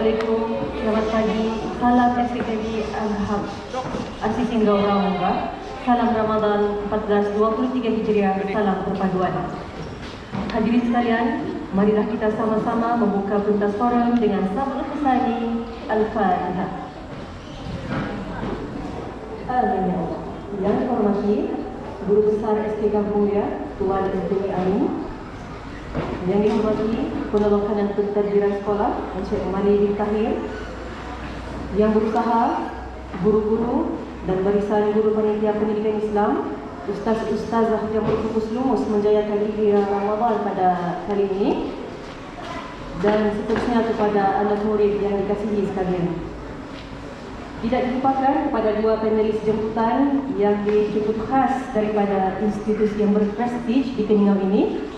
Assalamualaikum, selamat pagi, salam SPKB Al-Haq, Asis Hingga Orang-Orang, salam Ramadan 1423 Hijriah, salam perpaduan. Hadirin sekalian, marilah kita sama-sama membuka pentas forum dengan Sabul Husani Al-Fatihah. Amin ya Allah. Yang dihormati Guru Besar SK Kampuya, Tuan Dr. Amin. Yang dihormati Penolong Kanan Pentadbiran Sekolah Encik Mani bin Tahir, yang berusaha, guru-guru dan barisan guru panitia pendidikan Islam, ustaz-ustazah yang berfokus lumus menjayakan Hijriah Ramadan pada kali ini, dan seterusnya kepada anak murid yang dikasihi sekalian. Tidak dilupakan kepada dua panelis jemputan yang dijemput khas daripada institusi yang berprestij di Keningau ini,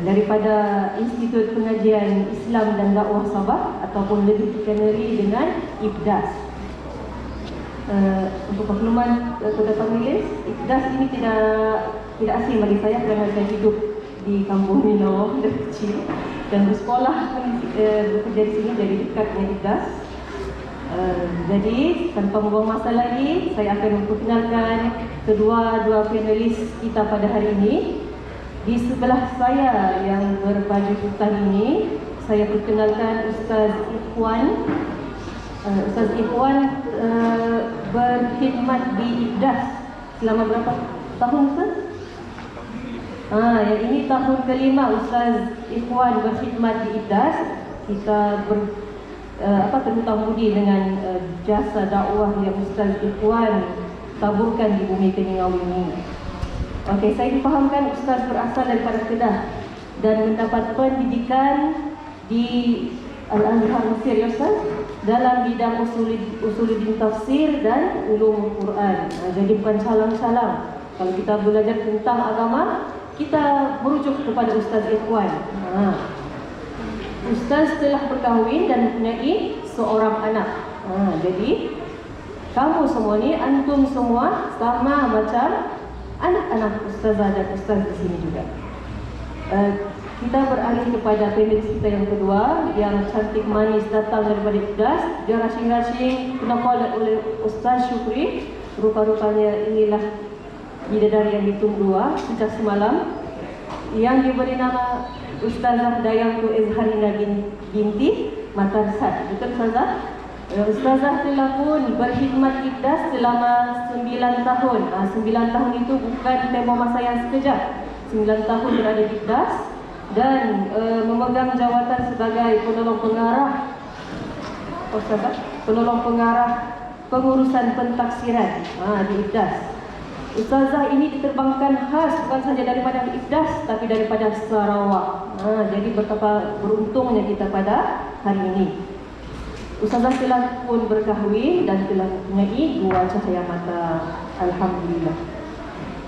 daripada Institut Pengajian Islam dan Dakwah Sabah ataupun lebih dikenali dengan IPDAS. Untuk makluman kepada panelis, IPDAS ini tidak asing bagi saya kerana saya hidup di kampung Minor dari kecil dan bersekolah bekerja di sini, jadi dekat dengan IPDAS. Jadi tanpa membuang masa lagi, saya akan memperkenalkan kedua panelis kita pada hari ini. Di sebelah saya yang berbaju hitam ini, saya perkenalkan Ustaz Ikhwan. Ustaz Ikhwan berkhidmat di IPDAS selama berapa tahun, Ustaz? Yang ini tahun kelima Ustaz Ikhwan berkhidmat di IPDAS. Kita terhutang budi dengan jasa dakwah yang Ustaz Ikhwan taburkan di bumi Keningau ini. Okey, saya difahamkan Ustaz berasal daripada Kedah dan mendapat pendidikan di Al-Azhar Mesir, ya Ustaz, dalam bidang usuluddin tafsir dan ulum Quran. Jadi bukan calang-calang. Kalau kita belajar tentang agama, kita merujuk kepada Ustaz Ikhwan. Ustaz telah berkahwin dan mempunyai seorang anak. Jadi kamu semua ni, antum semua sama macam anak-anak ustazah dan ustaz di sini juga. Kita beralih kepada panelis kita yang kedua, yang cantik manis datang daripada IPDAS. Dia rasing-rasing penakal oleh Ustaz Syukri. Rupa-rupanya inilah bidadari yang ditunggu sejak semalam, yang diberi nama Ustazah Dayangku Izharina binti Matarsad. Betul, Ustazah? Ustazah telah pun berkhidmat IPDAS selama 9 tahun. 9 tahun itu bukan tempoh masa yang sekejap. 9 tahun berada di IPDAS dan memegang jawatan sebagai penolong pengarah pengurusan pentaksiran di IPDAS. Ustazah ini diterbangkan khas bukan saja daripada IPDAS tapi daripada Sarawak. Jadi betapa beruntungnya kita pada hari ini. Ustazah telah pun berkahwin dan telah mempunyai 2 cahaya mata. Alhamdulillah.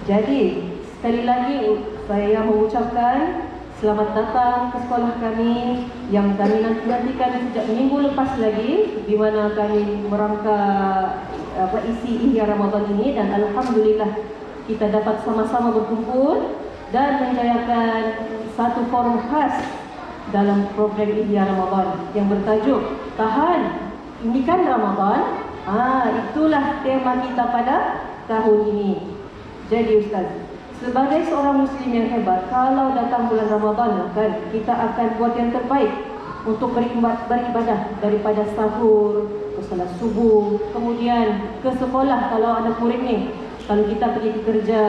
Jadi sekali lagi saya mengucapkan selamat datang ke sekolah kami yang kami nantikan sejak minggu lepas lagi, di mana kami merangka isi Ihya Ramadan ini, dan alhamdulillah kita dapat sama-sama berkumpul dan menjayakan satu forum khas dalam program Ihya Ramadan yang bertajuk Tahan, ini kan Ramadan. Itulah tema kita pada tahun ini. Jadi Ustaz, sebagai seorang Muslim yang hebat, kalau datang bulan Ramadan kan, kita akan buat yang terbaik untuk beribadah, daripada sahur ke salat subuh, kemudian ke sekolah kalau anak murid ni, kalau kita pergi kerja,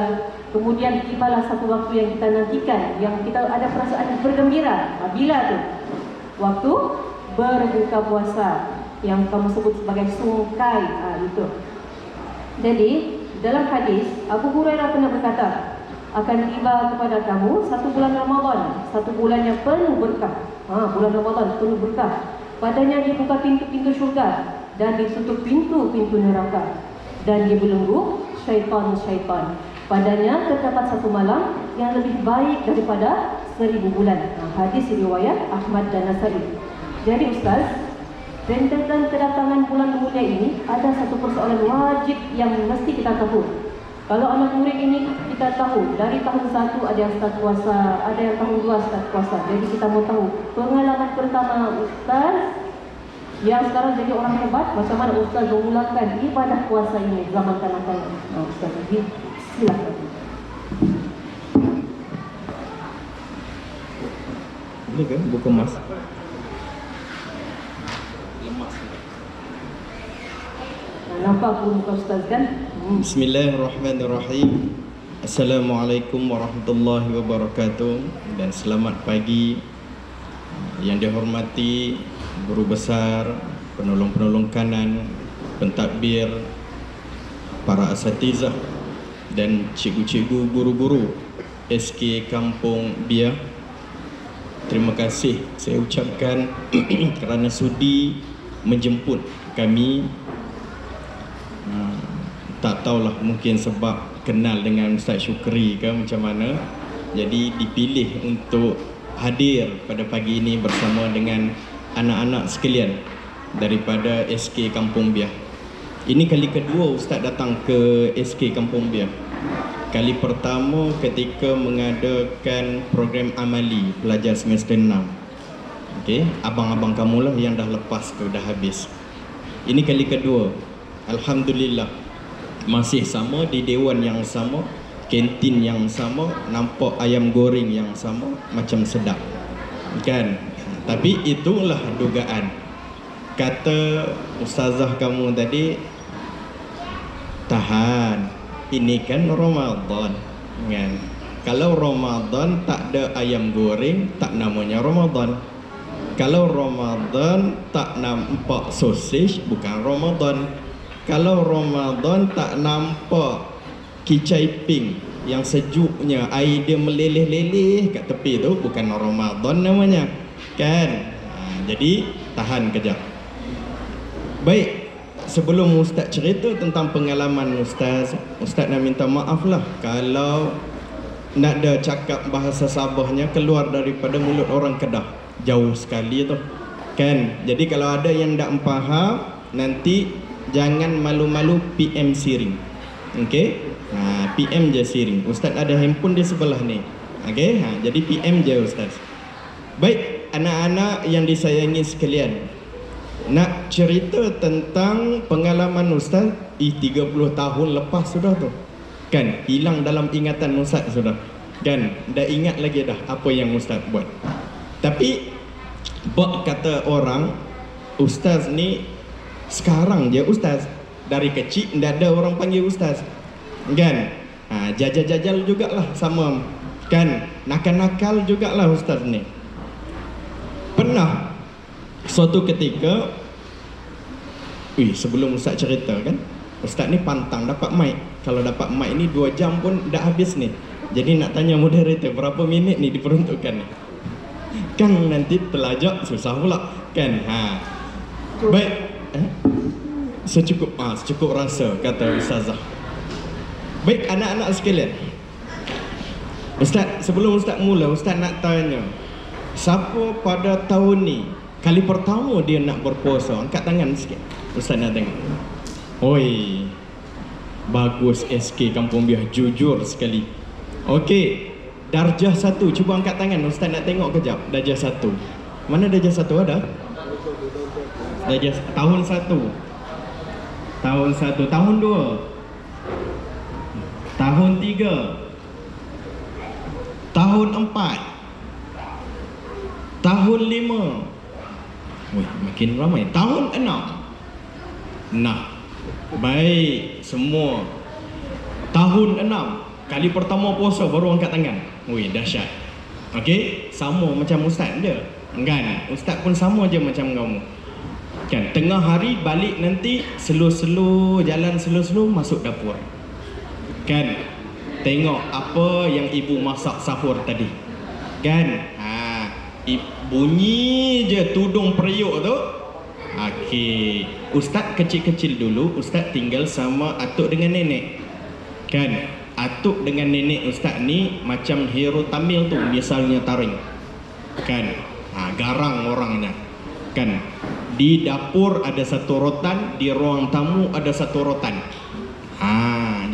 kemudian tibalah satu waktu yang kita nantikan, yang kita ada perasaan bergembira. Bila tu? Waktu berbuka puasa, yang kamu sebut sebagai sungkai. Itu. Jadi dalam hadis Abu Hurairah pernah berkata, akan tiba kepada kamu satu bulan Ramadan, satu bulan yang penuh berkah. Bulan Ramadan penuh berkah. Padanya dibuka pintu-pintu syurga dan ditutup pintu-pintu neraka, dan dibelenggu syaitan-syaitan. Padanya terdapat satu malam yang lebih baik daripada 1000 bulan. Hadis riwayat Ahmad dan Nasai. Jadi Ustaz, rentetan kedatangan bulan mulia ini ada satu persoalan wajib yang mesti kita tahu. Kalau anak murid ini kita tahu dari tahun 1 ada yang start puasa, ada yang tahun 2 start puasa. Jadi kita mau tahu pengalaman pertama Ustaz Yang sekarang jadi orang hebat, macam mana Ustaz memulakan ibadah puasa ini zaman kanak-kanak? Ustaz, silakan. Ini kan buku emas. Nampak muka Ustaz kan? Bismillahirrahmanirrahim. Assalamualaikum warahmatullahi wabarakatuh. Dan selamat pagi yang dihormati guru besar, penolong-penolong kanan, pentadbir, para asatizah dan cikgu-cikgu, guru-guru SK Kampung Biak. Terima kasih saya ucapkan kerana sudi menjemput kami. Tak tahulah, mungkin sebab kenal dengan Ustaz Syukri ke macam mana, jadi dipilih untuk hadir pada pagi ini bersama dengan anak-anak sekalian daripada SK Kampung Biak. Ini kali kedua Ustaz datang ke SK Kampung Biak. Kali pertama ketika mengadakan program amali pelajar semester 6. Okey, abang-abang kamulah yang dah lepas tu, dah habis. Ini kali kedua. Alhamdulillah, masih sama di dewan yang sama, kantin yang sama, nampak ayam goreng yang sama, macam sedap kan? Tapi itulah dugaan. Kata ustazah kamu tadi, tahan, ini kan Ramadan kan? Kalau Ramadan tak ada ayam goreng, tak namanya Ramadan. Kalau Ramadan tak nampak sosis, bukan Ramadan. Kalau Ramadan tak nampak kicai pink yang sejuknya, air dia meleleh-leleh kat tepi tu, bukan Ramadan namanya kan? Jadi tahan kejap. Baik, sebelum Ustaz cerita tentang pengalaman Ustaz nak minta maaf lah kalau nak ada cakap bahasa Sabahnya keluar daripada mulut orang Kedah, jauh sekali tu kan? Jadi kalau ada yang tak faham, nanti jangan malu-malu PM Siring. Okey? PM je Siring. Ustaz ada handphone di sebelah ni. Okey? Jadi PM je Ustaz. Baik, anak-anak yang disayangi sekalian, nak cerita tentang pengalaman Ustaz 30 tahun lepas sudah tu. Kan? Hilang dalam ingatan Ustaz sudah. Kan? Dah ingat lagi dah apa yang Ustaz buat. Tapi bak kata orang, Ustaz ni sekarang je Ustaz. Dari kecil tidak ada orang panggil Ustaz kan? Jajal-jajal jugalah sama kan? Nakal-nakal jugalah Ustaz ni. Pernah suatu ketika, sebelum Ustaz cerita kan, Ustaz ni pantang dapat mic. Kalau dapat mic ni 2 jam pun dah habis ni. Jadi nak tanya moderator berapa minit ni diperuntukkan ni, kan nanti telajak susah pula kan? Baik, secukup rasa, kata Ustazah. Baik anak-anak sekalian, Ustaz, sebelum Ustaz mula, Ustaz nak tanya, siapa pada tahun ni kali pertama dia nak berpuasa? Angkat tangan sikit, Ustaz nak tengok. Oi, bagus SK Kampung Biak, jujur sekali. Okey, darjah 1, cuba angkat tangan, Ustaz nak tengok kejap. Darjah 1, mana darjah 1 ada? Darjah tahun 1, tahun 1, tahun 2, tahun 3, tahun 4, tahun 5. Wih, makin ramai. Tahun 6. Nah, baik semua. Tahun 6, kali pertama puasa baru angkat tangan. Wih, dahsyat. Okey, sama macam Ustaz je kan? Ustaz pun sama je macam kamu kan? Tengah hari balik nanti slow-slow, jalan slow-slow masuk dapur kan? Tengok apa yang ibu masak sahur tadi kan? Bunyi je tudung periuk tu. Okey, Ustaz kecil-kecil dulu, Ustaz tinggal sama atuk dengan nenek kan? Atuk dengan nenek Ustaz ni macam hero Tamil tu, misalnya taring kan? Garang orangnya kan? Di dapur ada satu rotan, di ruang tamu ada satu rotan.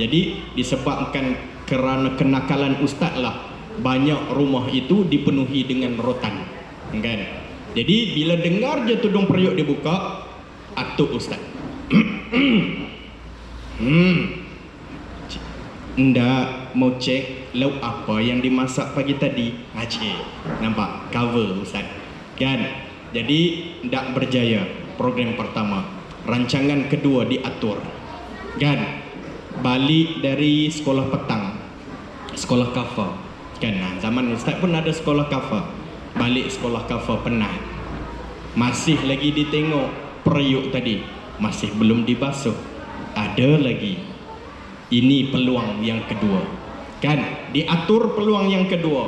Jadi disebabkan kerana kenakalan Ustaz lah, banyak rumah itu dipenuhi dengan rotan kan? Jadi bila dengar je tudung periuk dibuka, atuk ustaz. Ndak mau cek lauk apa yang dimasak pagi tadi. Cik, nampak cover ustaz. Kan? Jadi ndak berjaya program pertama. Rancangan kedua diatur. Kan? Balik dari sekolah petang, sekolah kafa. Kan? Nah, zaman ustaz pun ada sekolah kafa. Balik sekolah kafa penat. Masih lagi ditengok periuk tadi, masih belum dibasuh. Ada lagi. Ini peluang yang kedua. Kan? Diatur peluang yang kedua.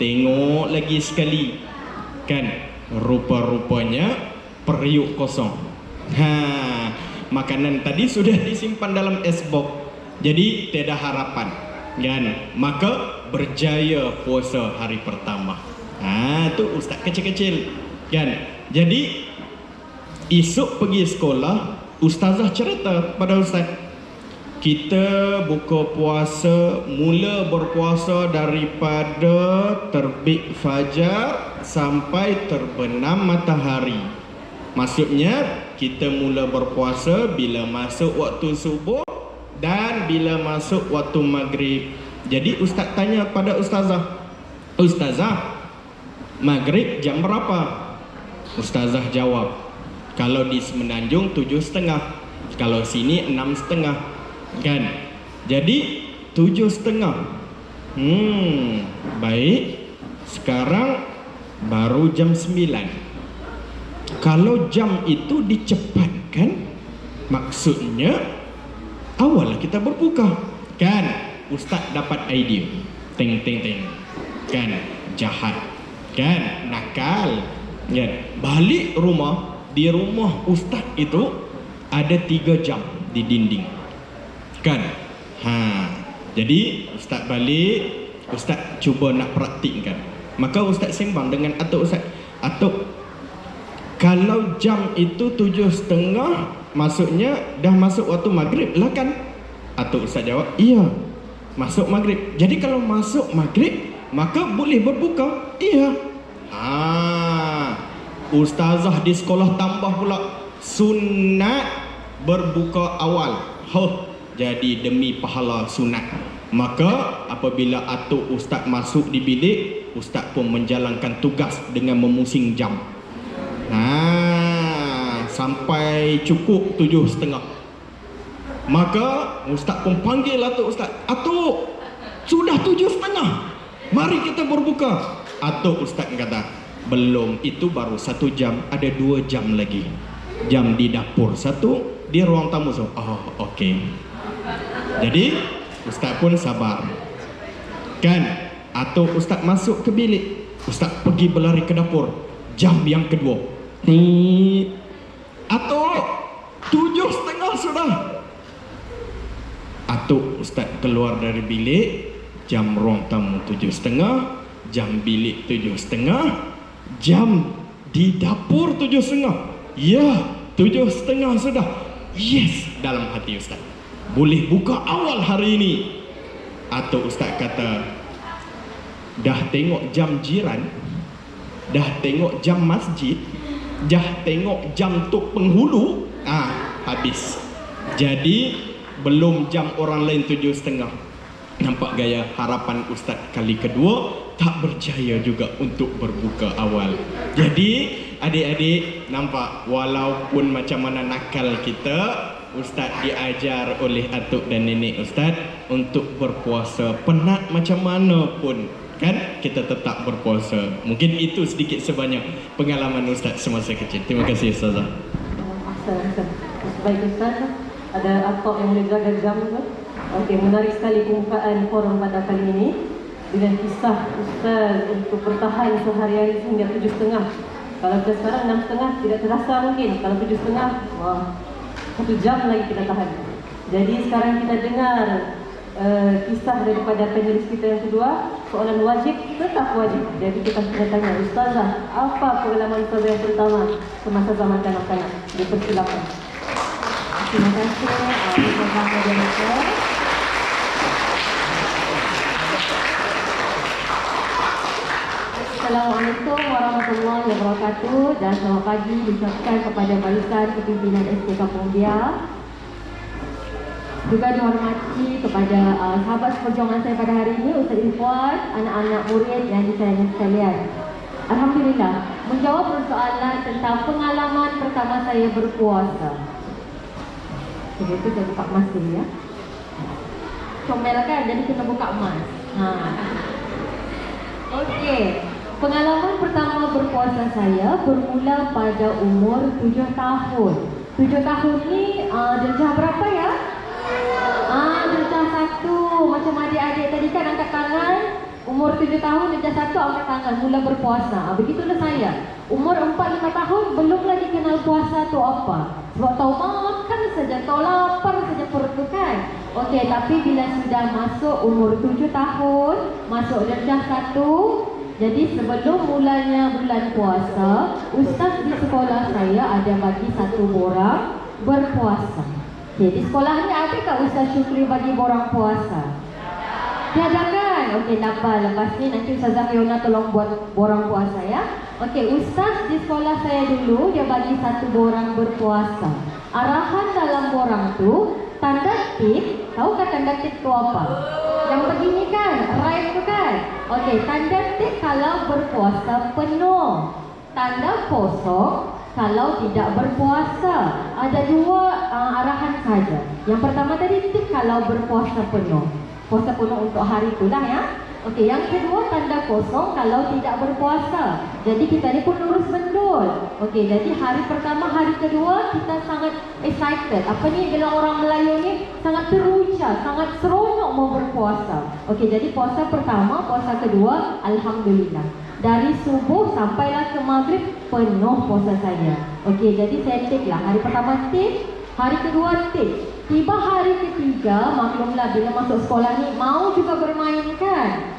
Tengok lagi sekali. Kan? Rupa-rupanya periuk kosong. Makanan tadi sudah disimpan dalam es box. Jadi tiada harapan. Kan? Maka berjaya puasa hari pertama. Tu ustaz kecil-kecil. Kan? Jadi esok pergi sekolah, ustazah cerita pada ustaz, kita buka puasa, mula berpuasa daripada terbit fajar sampai terbenam matahari. Maksudnya kita mula berpuasa bila masuk waktu subuh dan bila masuk waktu maghrib. Jadi ustaz tanya pada ustazah, ustazah, maghrib jam berapa? Ustazah jawab, kalau di Semenanjung 7.30, kalau sini 6.30. Kan? Jadi 7.30. Baik. Sekarang baru jam 9. Kalau jam itu dicepatkan, maksudnya awal kita berbuka. Kan? Ustaz dapat idea. Ting ting ting. Kan? Jahat. Kan? Nakal. Kan? Balik rumah, di rumah ustaz itu ada 3 jam di dinding. Kan? Jadi ustaz balik, ustaz cuba nak praktikkan. Maka ustaz sembang dengan atuk ustaz. Atuk, kalau jam itu 7.30, maksudnya dah masuk waktu maghrib lah kan? Atuk ustaz jawab, iya, masuk maghrib. Jadi kalau masuk maghrib, maka boleh berbuka. Iya. Ustazah di sekolah tambah pula sunat berbuka awal. Jadi demi pahala sunat. Maka apabila atuk ustaz masuk di bilik, ustaz pun menjalankan tugas dengan memusing jam. Sampai cukup 7.30. Maka ustaz pun panggil atuk ustaz. Atuk, sudah 7.30. Mari kita berbuka. Atuk ustaz kata, belum, itu baru 1 jam, ada 2 jam lagi. Jam di dapur 1, di ruang tamu 1. Okey. Jadi ustaz pun sabar. Kan? Atau ustaz masuk ke bilik, ustaz pergi berlari ke dapur. Jam yang kedua. Atau 7.30 sudah. Atau ustaz keluar dari bilik, jam ruang tamu 7.30, jam bilik 7.30, jam di dapur 7.30. Ya, 7.30 sudah. Yes, dalam hati ustaz, boleh buka awal hari ini. Atau ustaz kata, dah tengok jam jiran, dah tengok jam masjid, dah tengok jam tok penghulu, habis. Jadi belum jam orang lain 7.30. Nampak gaya harapan ustaz kali kedua tak berjaya juga untuk berbuka awal. Jadi adik-adik nampak, walaupun macam mana nakal kita, ustaz diajar oleh atuk dan nenek ustaz untuk berpuasa. Penat macam mana pun, kan, kita tetap berpuasa. Mungkin itu sedikit sebanyak pengalaman ustaz semasa kecil. Terima kasih ustazah. Baik ustaz, ada atuk yang boleh jaga jam ke? Okey, menarik sekali pembukaan forum pada kali ini dengan kisah ustaz untuk bertahan sehari-hari hingga 7.30. Kalau kita sekarang 6.30 tidak terasa mungkin. Kalau 7.30, wah, 1 jam lagi kita tahan. Jadi sekarang kita dengar kisah daripada panelis kita yang kedua. Soalan wajib tetap wajib. Jadi kita sudah tanya, ustazah, apa pengalaman ustazah yang pertama semasa zaman kanak-kanak? Dipersilakan. Terima kasih. Terima kasih. Assalamualaikum warahmatullahi wabarakatuh dan selamat pagi diucapkan kepada barisan kepimpinan SK Kampung Dia. Juga dihormati kepada sahabat seperjuangan saya pada hari ini, Ustaz Irfan, anak-anak murid yang disayangi sekalian. Alhamdulillah, menjawab persoalan tentang pengalaman pertama saya berpuasa. Jadi itu saya buka emas dulu ya. Comel kan, jadi kena buka emas. Okey. Pengalaman pertama berpuasa saya bermula pada umur 7 tahun. 7 tahun ni darjah berapa ya? Darjah 1. Macam adik-adik tadi kan angkat tangan. Umur 7 tahun, darjah 1 angkat tangan, mula berpuasa. Begitulah saya. Umur 4-5 tahun belum lagi kenal puasa tu apa. Sebab tahu makan saja, tahu lapar saja perut tu kan. Okey, tapi bila sudah masuk umur 7 tahun, masuk darjah 1, jadi sebelum mulanya bulan puasa, ustaz di sekolah saya ada bagi satu borang berpuasa. Okay, di sekolah ni adakah Ustaz Syukri bagi borang puasa? Tiada kan? Okey, tak apa. Lepas ni nanti Ustazah Fiona tolong buat borang puasa ya. Okey, ustaz di sekolah saya dulu dia bagi satu borang berpuasa. Arahan dalam borang tu tanda tik. Tahukah tanda tik tu apa? Yang begini kan, right tu kan? Okey, tanda tik kalau berpuasa penuh. Tanda kosong kalau tidak berpuasa. Ada dua arahan saja. Yang pertama tadi tik kalau berpuasa penuh. Puasa penuh untuk hari itulah ya. Okey, yang kedua tanda kosong kalau tidak berpuasa. Jadi kita ni pun lurus bendul. Okey, jadi hari pertama, hari kedua kita sangat excited. Apa ni bila orang Melayu ni sangat teruja, sangat seronok mau berpuasa. Okey, jadi puasa pertama, puasa kedua, alhamdulillah. Dari subuh sampailah ke maghrib penuh puasa saya. Okey, jadi saya tik lah. Hari pertama tik, hari kedua tik. Tiba hari ketiga, maklumlah bila masuk sekolah ni mau juga bermain kan?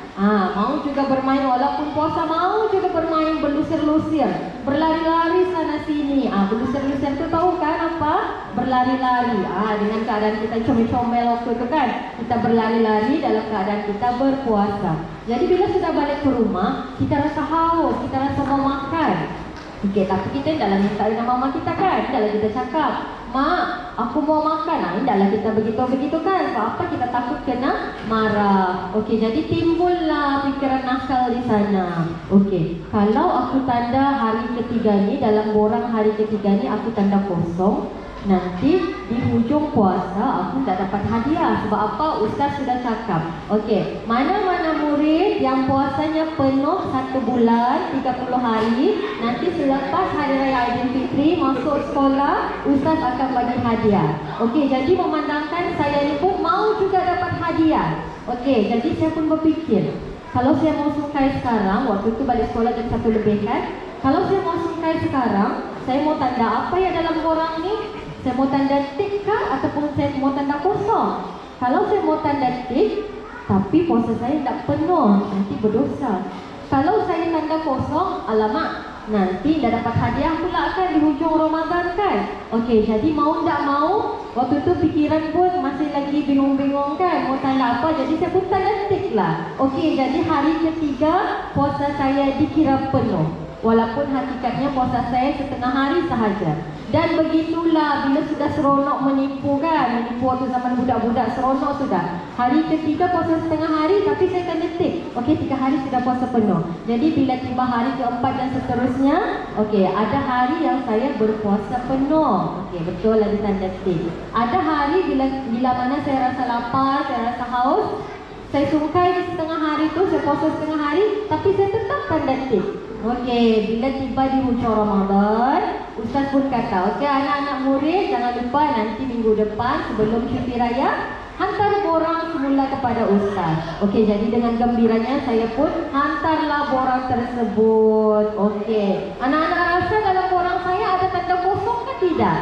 Mau juga bermain walaupun puasa, mau juga bermain berlusir-lusir, berlari-lari sana sini. Berlusir-lusir tu tahu kan apa? Berlari-lari. Dengan keadaan kita comel-comel waktu tu kan, kita berlari-lari dalam keadaan kita berpuasa. Jadi bila sudah balik ke rumah, kita rasa haus, kita rasa mau makan. Okey, tapi kita dah minta dengan mama kita kan, dah kita cakap, "Mak, aku mau makan." Indahlah kita begitu-begitu kan. Sebab apa? Kita takut kena marah. Okey, jadi timbullah fikiran nakal di sana. Okey, kalau aku tanda hari ketiga ni, dalam borang hari ketiga ni aku tanda kosong, nanti di hujung puasa aku tak dapat hadiah. Sebab apa? Ustaz sudah cakap. Okey, mana-mana murid yang puasanya penuh 1 bulan 30 hari, nanti selepas Hari Raya Aidilfitri masuk sekolah, Ustaz akan bagi hadiah. Okey, jadi memandangkan saya ni pun mau juga dapat hadiah. Okey, jadi saya pun berfikir, kalau saya mau sungkai sekarang, waktu tu balik sekolah jam 1 lebih kan, kalau saya mau sungkai sekarang, saya mau tanda apa ya dalam borang ni? Saya mau tanda tik kah ataupun saya mau tanda kosong? Kalau saya mau tanda tik, tapi puasa saya tak penuh, nanti berdosa. Kalau saya tanda kosong, alamak, nanti dah dapat hadiah pula kan di hujung Ramadan kan? Okey, jadi mau tak mau, waktu tu fikiran pun masih lagi bingung-bingung kan, mau tanda apa, jadi saya pun tanda tik lah. Okey, jadi hari ketiga puasa saya dikira penuh, walaupun hakikatnya puasa saya setengah hari sahaja. Dan begitulah bila sudah seronok menipu kan, menipu waktu zaman budak-budak seronok sudah. Hari ketiga puasa setengah hari tapi saya tanda tik. Okey, 3 hari sudah puasa penuh. Jadi bila tiba hari keempat dan seterusnya, okey, ada hari yang saya berpuasa penuh. Okey, betul lah ditanda tik. Ada hari bila mana saya rasa lapar, saya rasa haus, saya sungkai di setengah hari tu, saya puasa setengah hari, tapi saya tetap tanda tik. Okey, bila tiba di hujung Ramadan, Ustaz pun kata, okey anak-anak murid, jangan lupa nanti minggu depan sebelum cuti raya, hantar borang semula kepada Ustaz. Okey, jadi dengan gembiranya saya pun hantarlah borang tersebut. Okey, anak-anak rasa dalam borang saya ada tanda kosong ke tidak?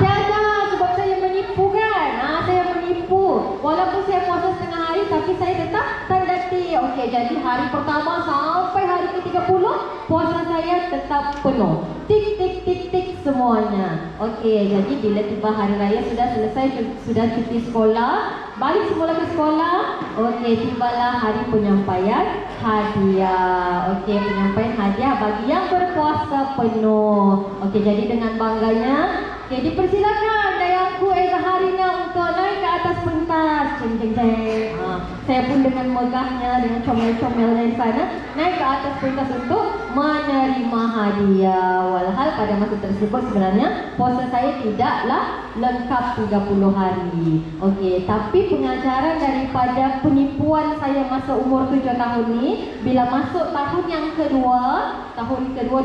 Tiada, sebab saya menipu kan. Saya menipu. Walaupun saya puasa setengah hari, tapi saya tetap tanda tik. Okey, jadi hari pertama sampai hari ke-30 puasa saya tetap penuh. Tik tik tik tik semuanya. Okey, jadi bila tiba hari raya sudah selesai, sudah cuti sekolah, balik semula ke sekolah. Okey, tibalah hari penyampaian hadiah. Okey, penyampaian hadiah bagi yang berpuasa penuh. Okey, jadi dengan bangganya, okey, dipersilakan dayangku Zaharina untuk naik ke atas pentas. Ceng ceng ceng. Saya pun dengan megahnya, dengan comel-comelnya di sana, naik ke atas pentas untuk menerima hadiah. Walhal pada masa tersebut sebenarnya puasa saya tidaklah lengkap 30 hari. Okey, tapi pengajaran daripada penipuan saya masa umur 7 tahun ni, bila masuk tahun yang kedua,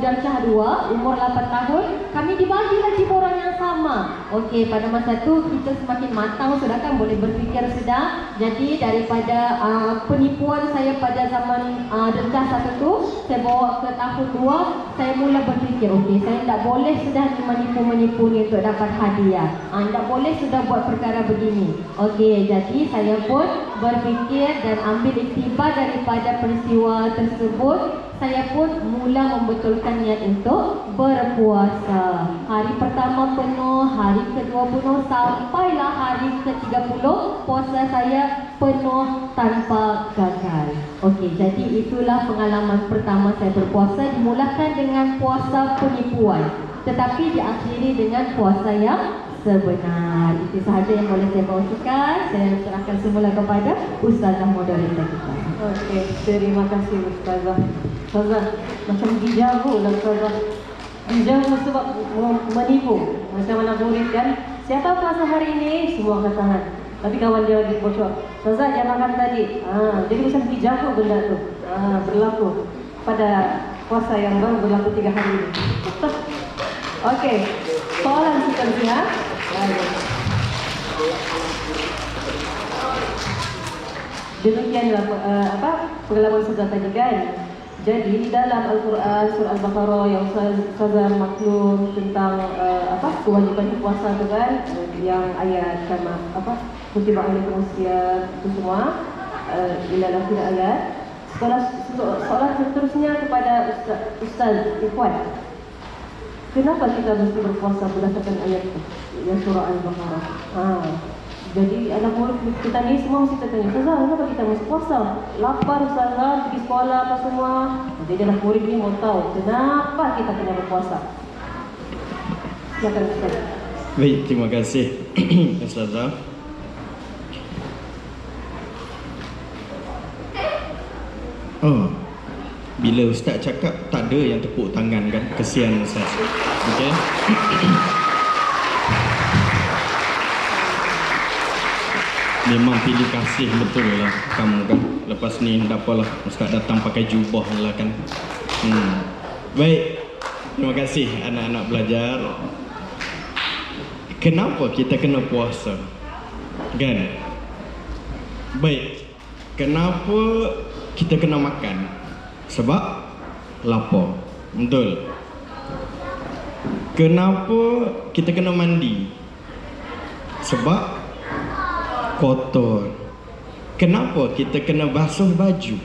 darjah 2, umur 8 tahun, kami dibagi lagi borang yang sama. Okey, pada masa tu kita semakin matang sudah kan, boleh berfikir sudah. Jadi daripada penipuan saya pada zaman darjah 1 tu, saya bawa ke tahun 2, saya mula berfikir, okey, saya tak boleh sudah menipu-menipu ni untuk dapat hadiah. Tak boleh sudah buat perkara begini. Okey, jadi saya pun berfikir dan ambil iktibar daripada peristiwa tersebut. Saya pun mula membetulkan niat untuk berpuasa. Hari pertama penuh, hari kedua penuh, sampailah hari ke-30 puasa saya penuh tanpa gagal. Okey, jadi itulah pengalaman pertama saya berpuasa. Dimulakan dengan puasa penipuan, tetapi diakhiri dengan puasa yang sebenar. Itu sahaja yang boleh saya kongsikan. Saya serahkan semula kepada Ustazah moderator kita. Okey, terima kasih Ustazah. Ustazah, macam dijago lah Ustazah. Dijago sebab menipu. Macam mana murid kan? Siapa puasa hari ini? Semua angkat tangan. Tapi kawan dia lagi bocor. Ustazah, dia makan tadi. Jadi macam dijago benda tu. Berlaku pada puasa yang baru berlaku 3 hari ini. Okey, soalan seterusnya. Demikianlah pengalaman Ustazah tadi kan. Jadi dalam Al-Quran surah Al-Baqarah yang Ustazah maklum tentang kewajiban puasa tu kan, yang ayat kutiba alaikum siyam itu semua, ila akhir ayat. Soalan seterusnya kepada Ustaz Ikhwan. Kenapa kita mesti berpuasa berdasarkan ayat itu, yang surah Al-Baqarah? Jadi anak murid kita ni semua mesti tanya, Ustazah, kenapa kita mesti puasa? Lapar Ustazah, pergi sekolah apa semua. Jadi anak murid ni mau tahu kenapa kita kena berpuasa. Silakan Ustaz. Baik, terima kasih Ustazah. Bila Ustaz cakap tak ada yang tepuk tangan kan, kesian Ustaz. Okey. Memang pilih kasih betul lah kamu kan. Lepas ni tak apalah, Ustaz datang pakai jubah lah kan. Baik, terima kasih anak-anak belajar. Kenapa kita kena puasa? Kan? Baik, kenapa kita kena makan? Sebab lapar. Betul. Kenapa kita kena mandi? Sebab kotor. Kenapa kita kena basuh baju?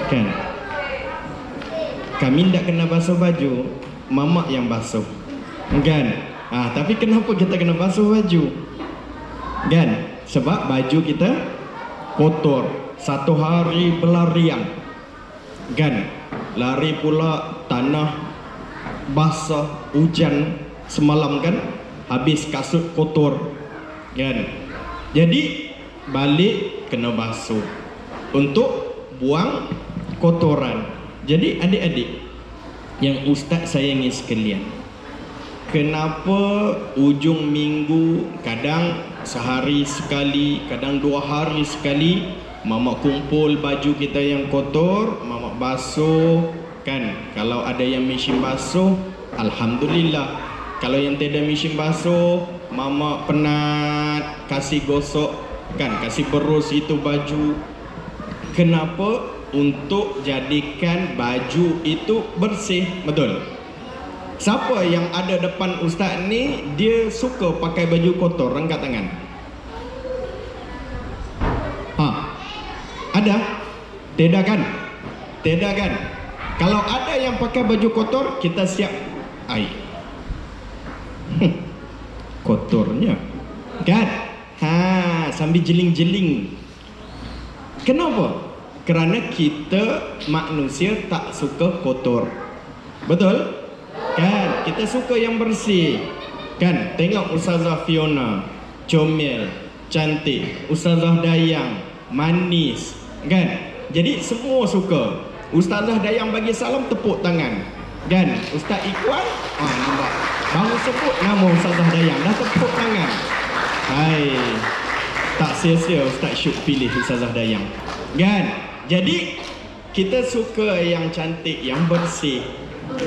Kan? Kami tak kena basuh baju, mamak yang basuh. Kan? Tapi kenapa kita kena basuh baju? Kan? Sebab baju kita kotor. Satu hari berlarian. Kan? Lari pula tanah basah, hujan semalam kan? Habis kasut kotor. Kan? Jadi balik kena basuh untuk buang kotoran. Jadi adik-adik yang Ustaz sayangi sekalian, kenapa ujung minggu kadang sehari sekali, kadang 2 hari sekali mamak kumpul baju kita yang kotor, mamak basuh kan? Kalau ada yang mesin basuh, alhamdulillah. Kalau yang tiada mesin basuh, mamak penat kasih gosok kan, kasih berus itu baju. Kenapa? Untuk jadikan baju itu bersih. Betul? Siapa yang ada depan Ustaz ni dia suka pakai baju kotor? Angkat tangan. Ada? Tidak kan? Tidak kan? Kalau ada yang pakai baju kotor, kita siap air. kotornya. Kan? Sambil jeling-jeling. Kenapa? Kerana kita manusia tak suka kotor. Betul? Kan? Kita suka yang bersih. Kan? Tengok Ustazah Fiona, comel, cantik. Ustazah Dayang, manis. Kan? Jadi semua suka. Ustazah Dayang bagi salam, tepuk tangan. Kan? Ustaz Ikhwan, nampak. Baru sebut nama Ustazah Dayang, dah tepuk tangan. Hai, tak sia-sia Ustaz Syuk pilih Ustazah Dayang. Kan? Jadi kita suka yang cantik, yang bersih.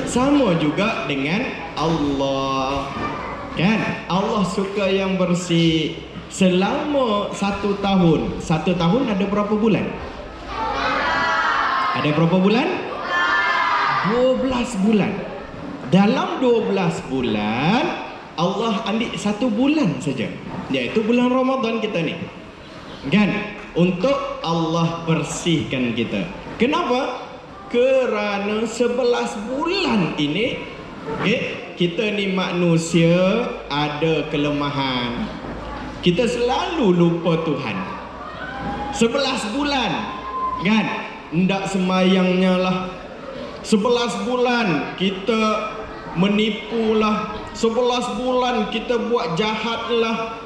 Sama juga dengan Allah. Kan? Allah suka yang bersih. Selama 1 tahun. 1 tahun ada berapa bulan? Ada berapa bulan? 12 bulan. Dalam 12 bulan Allah ambil 1 bulan saja, iaitu bulan Ramadan kita ni. Kan? Untuk Allah bersihkan kita. Kenapa? Kerana 11 bulan ini, kita ni manusia ada kelemahan. Kita selalu lupa Tuhan. 11 bulan, kan? Ndak semayangnya lah. 11 bulan kita menipulah. 11 bulan kita buat jahat lah.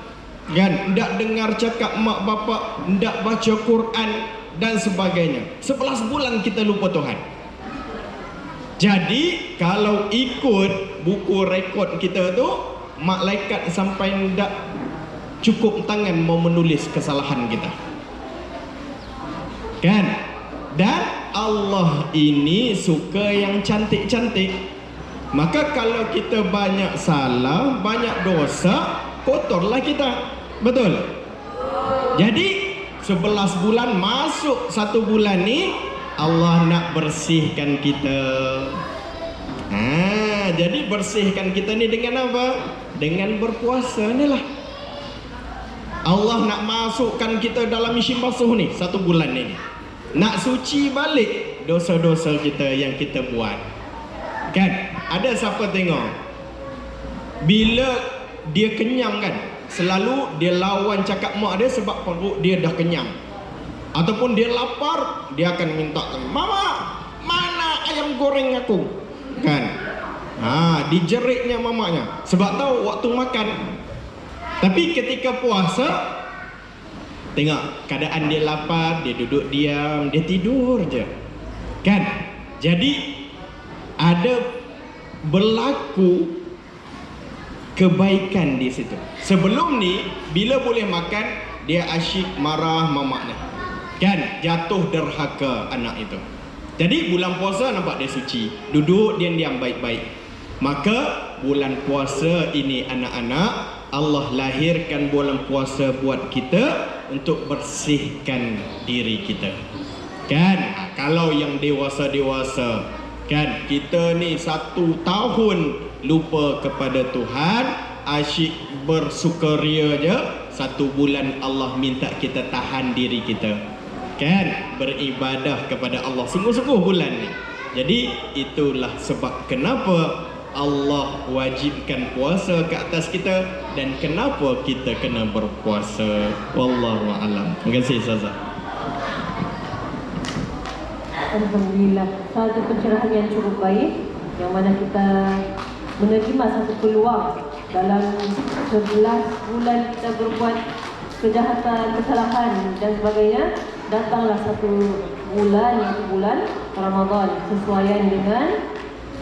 Kan? Ndak dengar cakap mak bapak, ndak baca Quran dan sebagainya. 11 bulan kita lupa Tuhan. Jadi kalau ikut buku rekod kita tu, malaikat sampai ndak cukup tangan mau menulis kesalahan kita. Kan? Dan Allah ini suka yang cantik-cantik. Maka kalau kita banyak salah, banyak dosa, kotorlah kita. Betul? Jadi 11 bulan masuk 1 bulan ni, Allah nak bersihkan kita. Jadi bersihkan kita ni dengan apa? Dengan berpuasa ni lah. Allah nak masukkan kita dalam isim basuh ni 1 bulan ni. Nak suci balik dosa-dosa kita yang kita buat. Kan? Ada siapa tengok? Bila dia kenyang kan, selalu dia lawan cakap mak dia sebab perut dia dah kenyang. Ataupun dia lapar, dia akan minta, "Mama, mana ayam goreng aku?" Kan? Dijeriknya mamanya sebab tahu waktu makan. Tapi ketika puasa, tengok keadaan dia lapar, dia duduk diam, dia tidur je. Kan? Jadi ada berlaku kebaikan di situ. Sebelum ni bila boleh makan, dia asyik marah mamaknya. Kan? Jatuh derhaka anak itu. Jadi bulan puasa nampak dia suci, duduk diam-diam baik-baik. Maka bulan puasa ini anak-anak, Allah lahirkan bulan puasa buat kita untuk bersihkan diri kita. Kan? Kalau yang dewasa-dewasa, kan, kita ni 1 tahun lupa kepada Tuhan, asyik bersukaria je. 1 bulan Allah minta kita tahan diri kita, kan, beribadah kepada Allah sungguh-sungguh bulan ni. Jadi itulah sebab kenapa Allah wajibkan puasa ke atas kita dan kenapa kita kena berpuasa. Wallahu a'lam. Terima kasih Ustazah. Alhamdulillah, satu pencerahan yang cukup baik, yang mana kita menerima satu peluang dalam 11 bulan kita berbuat kejahatan, kesalahan dan sebagainya. Datanglah 1 bulan, iaitu bulan Ramadan, sesuaian dengan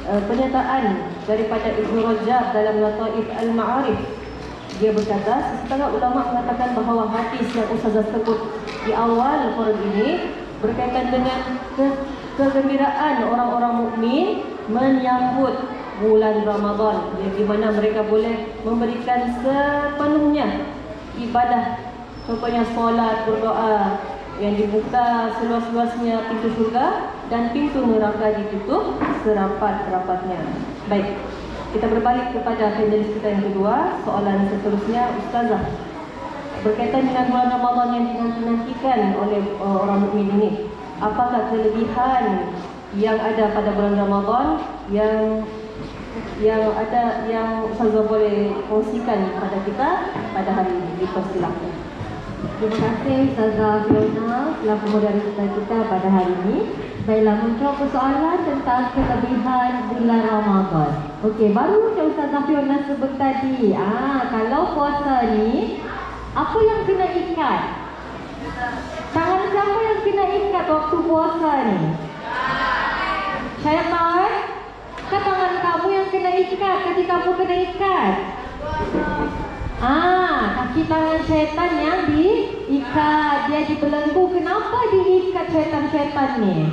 pernyataan daripada Ibnu Rajab dalam Lataif Al-Ma'arif. Dia berkata, setengah ulama mengatakan bahawa hadis yang Ustazah sebut di awal Quran ini berkaitan dengan kegembiraan orang-orang mukmin menyambut bulan Ramadan, di mana mereka boleh memberikan sepenuhnya ibadah, contohnya solat, berdoa, yang dibuka seluas-luasnya pintu surga dan pintu neraka ditutup serapat-rapatnya. Baik, kita berbalik kepada panelis kita yang kedua. Soalan seterusnya, Ustazah, berkaitan dengan bulan Ramadan yang dinantikan oleh orang mukmin ini, apakah kelebihan yang ada pada bulan Ramadan yang yang ada yang Ustazah boleh kongsikan pada kita pada hari ini? Dipersilakan. Terima kasih Ustazah Fiona selaku moderator kita pada hari ini. Baiklah, muncul persoalan tentang kelebihan bulan Ramadan. Okey, baru Ustazah Fiona sebut tadi. Kalau puasa ni, apa yang kena ikat? Tangan siapa yang kena ikat waktu puasa ni? Syaitan? Kan tangan kamu yang kena ikat, kaki kamu kena ikat. Kaki tangan syaitan yang diikat, dia dibelenggu. Kenapa diikat syaitan-syaitan ni?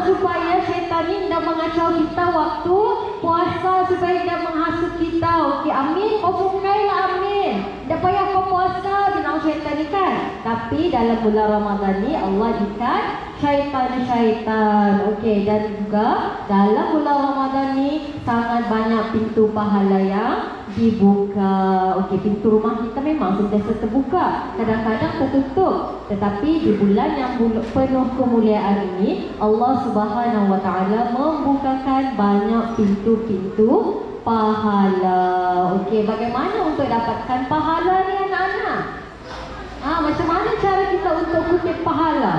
Supaya syaitan ni tidak mengacau kita waktu puasa, supaya tidak menghasut kita. Okey, amin. Kosongkailah amin. Tak payah kau puasa, bilang syaitan ni kan. Tapi dalam bulan Ramadan ni Allah ikat syaitan-syaitan. Okey, dan juga dalam bulan Ramadan ni sangat banyak pintu pahala yang dibuka. Okey, pintu rumah kita memang sentiasa terbuka, kadang-kadang tertutup. Tetapi di bulan yang penuh kemuliaan ini, Allah Subhanahu Wa Taala membukakan banyak pintu-pintu pahala. Okey, bagaimana untuk dapatkan pahala ni anak-anak? Macam mana cara kita untuk kutip pahala?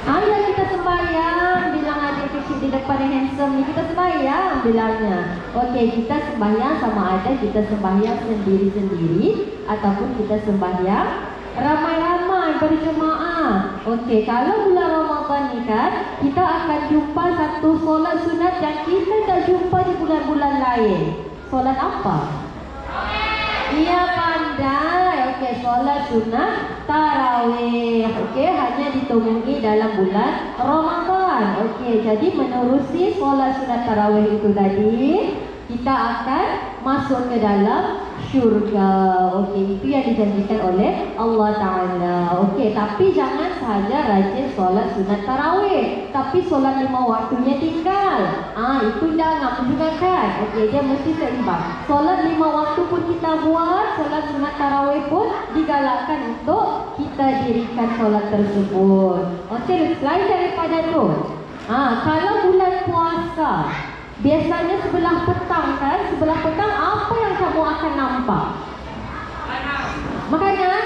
Yang kita sembahyang, bilang adik kecil di depan yang handsome ni, kita sembahyang bilangnya. Okey, kita sembahyang sama ada kita sembahyang sendiri-sendiri ataupun kita sembahyang ramai-ramai berjemaah. Okey, kalau bulan Ramadan ni kan, kita akan jumpa satu solat sunat yang kita tak jumpa di bulan-bulan lain. Solat apa? Iya, pandai. Okey, solat sunat tarawih. Okey, hanya ditemui dalam bulan Ramadan. Okey, jadi menerusi solat sunat tarawih itu tadi, kita akan masuk ke dalam syurga. Okey, itu yang dijanjikan oleh Allah Ta'ala. Okey, tapi jangan sahaja rajin solat sunat tarawih, tapi solat 5 waktunya tinggal. Itu jangan juga kan. Okey, dia mesti seimbang. Solat 5 waktu pun kita buat, solat sunat tarawih pun digalakkan untuk kita dirikan solat tersebut. Okey, selain daripada itu, kalau bulan puasa, biasanya sebelah petang kan, sebelah petang apa yang kamu akan nampak? Makanan?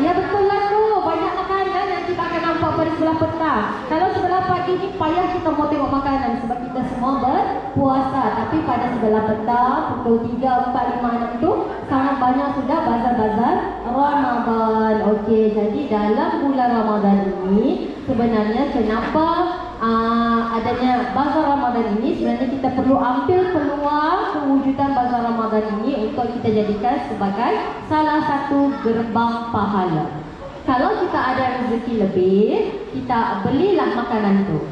Ya, betul lah tu, banyak makanan yang kita akan nampak pada sebelah petang. Kalau sebelah pagi ni payah kita mau tengok makanan sebab kita semua berpuasa. Tapi pada sebelah petang, pukul 3, 4, 5, 6 tu sangat banyak sudah bazar-bazar Ramadan. Okey, jadi dalam bulan Ramadan ini sebenarnya kenapa adanya bazar Ramadan ini, sebenarnya kita perlu ambil peluang kewujudan bazar Ramadan ini untuk kita jadikan sebagai salah satu gerbang pahala. Kalau kita ada rezeki lebih, kita belilah makanan tu.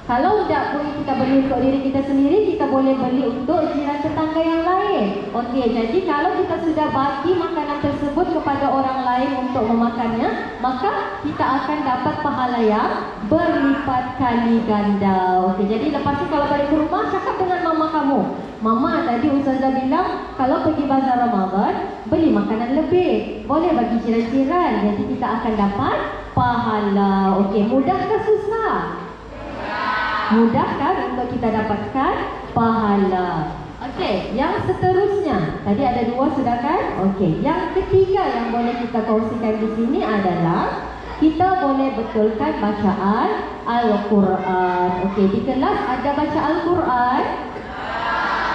Kalau tidak boleh kita beli untuk diri kita sendiri, kita boleh beli untuk jiran tetangga yang lain. Okey, jadi kalau kita sudah bagi makanan tersebut kepada orang lain untuk memakannya, maka kita akan dapat pahala yang berlipat kali ganda. Okey, jadi lepas itu kalau balik ke rumah, cakap dengan mama kamu. Mama, tadi Ustazah bilang kalau pergi bazar Ramadan, beli makanan lebih, boleh bagi jiran-jiran. Jadi kita akan dapat pahala. Okey, mudah ke susah? Mudah kan untuk kita dapatkan pahala. Okey, yang seterusnya, tadi ada 2 sudah kan? Okey, yang ketiga yang boleh kita kongsikan di sini adalah kita boleh betulkan bacaan Al-Quran. Okey, di kelas ada baca Al-Quran?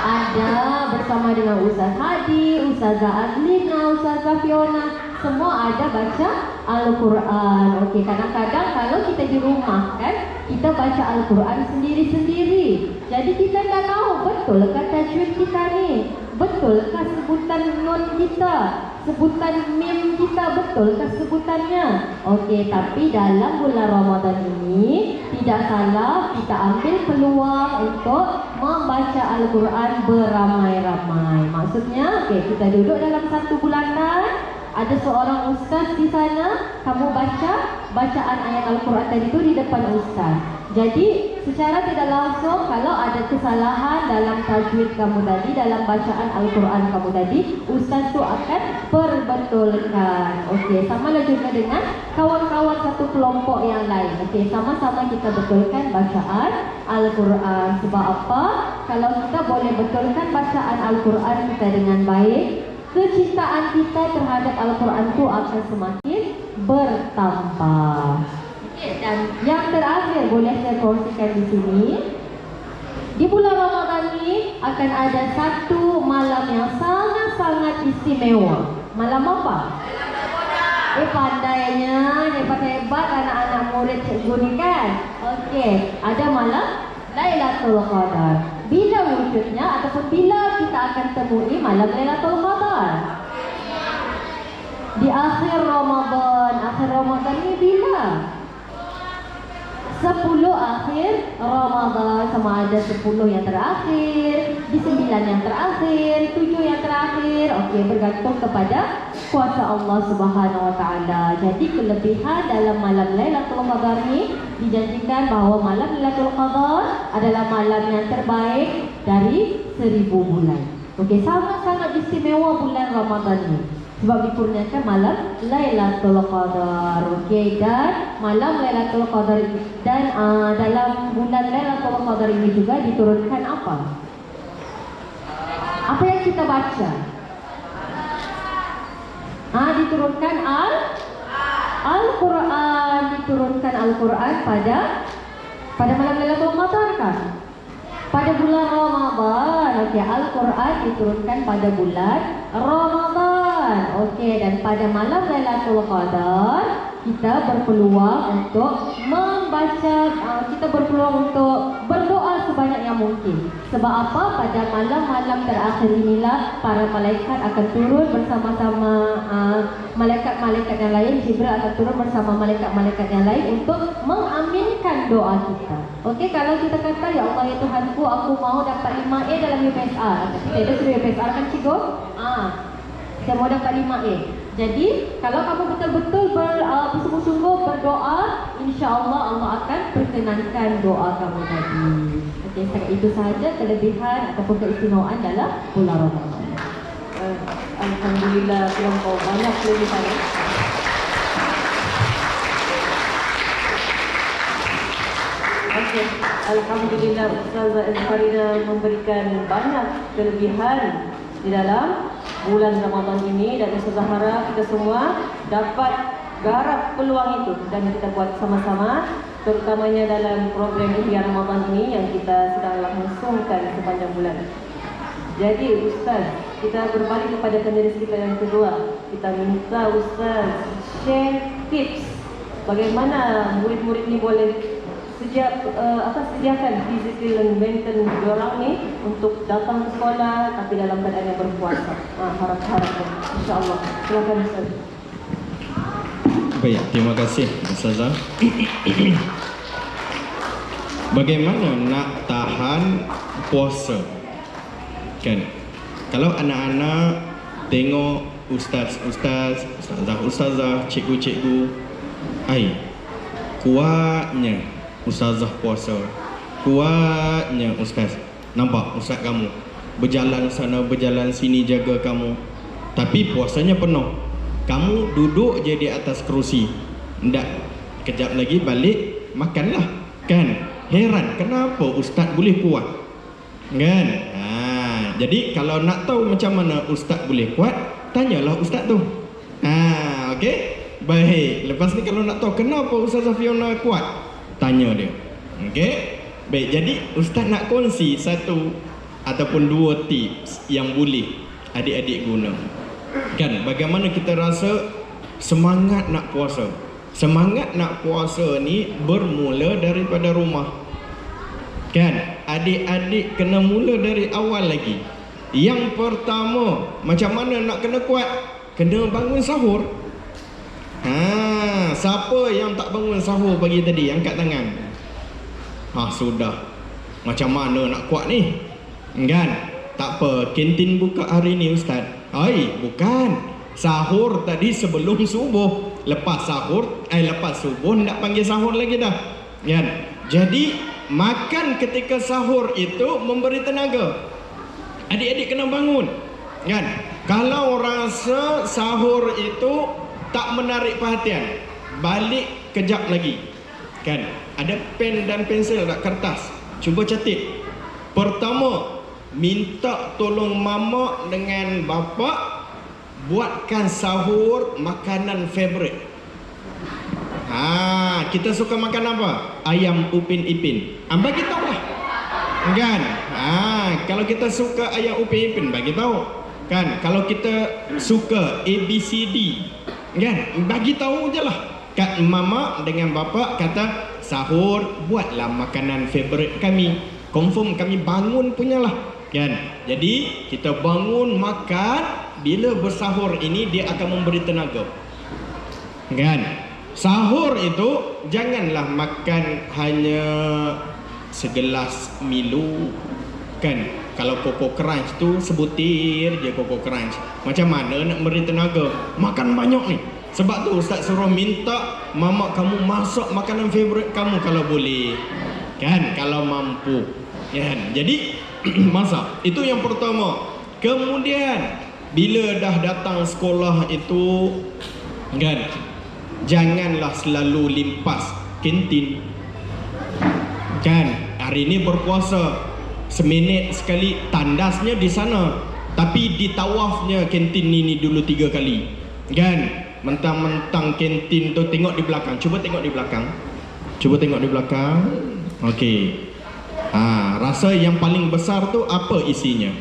Ada, bersama dengan Ustaz Hadi, Ustazah Azlina, Ustazah Fiona, semua ada baca Al-Quran. Okey, kadang-kadang kalau kita di rumah kan, kita baca Al-Quran sendiri-sendiri. Jadi kita tak tahu betulkah tajwid kita ni, betulkah sebutan nun kita, sebutan mim kita, betulkah sebutannya. Okey, tapi dalam bulan Ramadan ini tidak salah kita ambil peluang untuk membaca Al-Quran beramai-ramai. Maksudnya, okey, kita duduk dalam satu bulanan, Ada seorang ustaz di sana, kamu baca bacaan ayat Al-Quran tadi itu di depan ustaz. Jadi secara tidak langsung kalau ada kesalahan dalam tajwid kamu tadi, dalam bacaan Al-Quran kamu tadi, ustaz tu akan perbetulkan. Okey, sama lah juga dengan kawan-kawan satu kelompok yang lain. Okey, sama-sama kita betulkan bacaan Al-Quran. Sebab apa? Kalau kita boleh betulkan bacaan Al-Quran kita dengan baik, kecintaan kita terhadap Al-Quran itu akan semakin bertambah. Dan yang terakhir boleh saya kongsikan di sini, di bulan Ramadan ini akan ada satu malam yang sangat-sangat istimewa. Malam apa? Pandainya, hebat-hebat anak-anak murid cikgu ni kan. Okey, ada malam Lailatul Qadar. Bila wujudnya ataupun bila kita akan temui malam Lailatul Qadar? Di akhir Ramadan. Akhir Ramadan ni bila? 10 akhir Ramadan, sama ada 10 yang terakhir, di 9 yang terakhir, 7 yang terakhir. Okey, bergantung kepada kuasa Allah Subhanahu Wa Taala. Jadi kelebihan dalam malam Lailatul Qadar ni dijanjikan bahawa malam Lailatul Qadar adalah malam yang terbaik dari 1000 bulan. Okey, sangat-sangat istimewa bulan Ramadan ni. Sebab dikurniakan malam Lailatul Qadar. Okey, dan malam Lailatul Qadar dan dalam bulan Lailatul Qadar ini juga diturunkan apa? Apa yang kita baca? Diturunkan Al-Quran. Diturunkan Al-Quran pada malam Lailatul Qadar kan? Pada bulan Ramadan. Okey, Al-Quran diturunkan pada bulan Ramadan. Okey, dan pada malam Lailatul Qadar kita berpeluang untuk membaca, kita berpeluang untuk berdoa sebanyak yang mungkin. Sebab apa? Pada malam-malam terakhir inilah para malaikat akan turun bersama-sama malaikat-malaikat yang lain. Jibril akan turun bersama malaikat-malaikat yang lain untuk mengaminkan doa kita. Okey, kalau kita kata, ya Allah, ya Tuhanku, aku mau dapat 5A dalam UPSR. Kita ada suruh UPSR kan cikgu? Saya mau dapat 5A. Jadi, kalau kamu betul-betul bersungguh-sungguh berdoa, insya-Allah Allah akan perkenankan doa kamu tadi. Okey, setakat itu sahaja kelebihan ataupun keistimewaan dalam bulan Ramadan. Alhamdulillah, terlampau banyak kelebihan. Okey, alhamdulillah Ustazah Azfarina memberikan banyak kelebihan di dalam bulan Ramadan ini, dan Ustazah harap kita semua dapat garap peluang itu dan kita buat sama-sama, terutamanya dalam program Ihya Ramadan ini yang kita sedang langsungkan sepanjang bulan. Jadi Ustaz, kita berbalik kepada penulis kita yang kedua. Kita minta Ustaz share tips bagaimana murid-murid ni boleh sediakan physical and mental diorang ni untuk datang ke sekolah tapi dalam keadaan yang berpuasa. Harap-harap insya-Allah. Silakan Ustaz. Baik, terima kasih Ustazah. Bagaimana nak tahan puasa? Kan? Kalau anak-anak tengok ustazah, cikgu-cikgu, kuatnya ustazah puasa, kuatnya ustaz. Nampak ustaz kamu berjalan sana berjalan sini jaga kamu, tapi puasanya penuh. Kamu duduk je di atas kerusi, ndak, kejap lagi balik makanlah. Kan? Heran kenapa ustaz boleh kuat? Kan? Jadi kalau nak tahu macam mana ustaz boleh kuat, tanyalah ustaz tu. Okey. Baik, lepas ni kalau nak tahu kenapa Ustazah Fiona kuat, tanya dia. Okey. Baik, jadi ustaz nak kongsi satu ataupun dua tips yang boleh adik-adik guna. Kan, bagaimana kita rasa semangat nak puasa. Semangat nak puasa ni bermula daripada rumah. Kan, adik-adik kena mula dari awal lagi. Yang pertama, macam mana nak kena kuat? Kena bangun sahur. Siapa yang tak bangun sahur pagi tadi? Angkat tangan. Sudah. Macam mana nak kuat ni? Kan? Tak apa, kantin buka hari ni ustaz. Bukan. Sahur tadi sebelum subuh. Lepas subuh nak panggil sahur lagi dah. Kan? Jadi makan ketika sahur itu memberi tenaga. Adik-adik kena bangun. Kan? Kalau rasa sahur itu tak menarik perhatian, balik kejap lagi. Kan? Ada pen dan pensel tak, kertas. Cuba catat. Pertama, minta tolong mama dengan bapa buatkan sahur makanan favorite. Kita suka makan apa? Ayam upin ipin. Bagi tahu lah. Kan? Kalau kita suka ayam upin ipin, bagi tahu. Kan? Kalau kita suka ABCD, kan? Bagi tahu je lah. Kat mama dengan bapa kata sahur buatlah makanan favorite kami. Confirm kami bangun punyalah. Kan? Jadi kita bangun makan. Bila bersahur ini dia akan memberi tenaga. Kan? Sahur itu janganlah makan hanya segelas Milo. Kan? Kalau Koko Crunch tu sebutir je Koko Crunch. Macam mana nak beri tenaga? Makan banyak ni. Sebab tu Ustaz suruh minta mama kamu masak makanan favourite kamu kalau boleh. Kan? Kalau mampu. Kan? Jadi masak. Itu yang pertama. Kemudian bila dah datang sekolah itu, kan, janganlah selalu limpas kantin. Kan, hari ini berpuasa, seminit sekali tandasnya di sana, tapi di tawafnya kantin ini dulu 3 kali. Kan, mentang-mentang kantin tu tengok di belakang. Cuba tengok di belakang. Cuba tengok di belakang. Okey. Rasa yang paling besar tu apa isinya?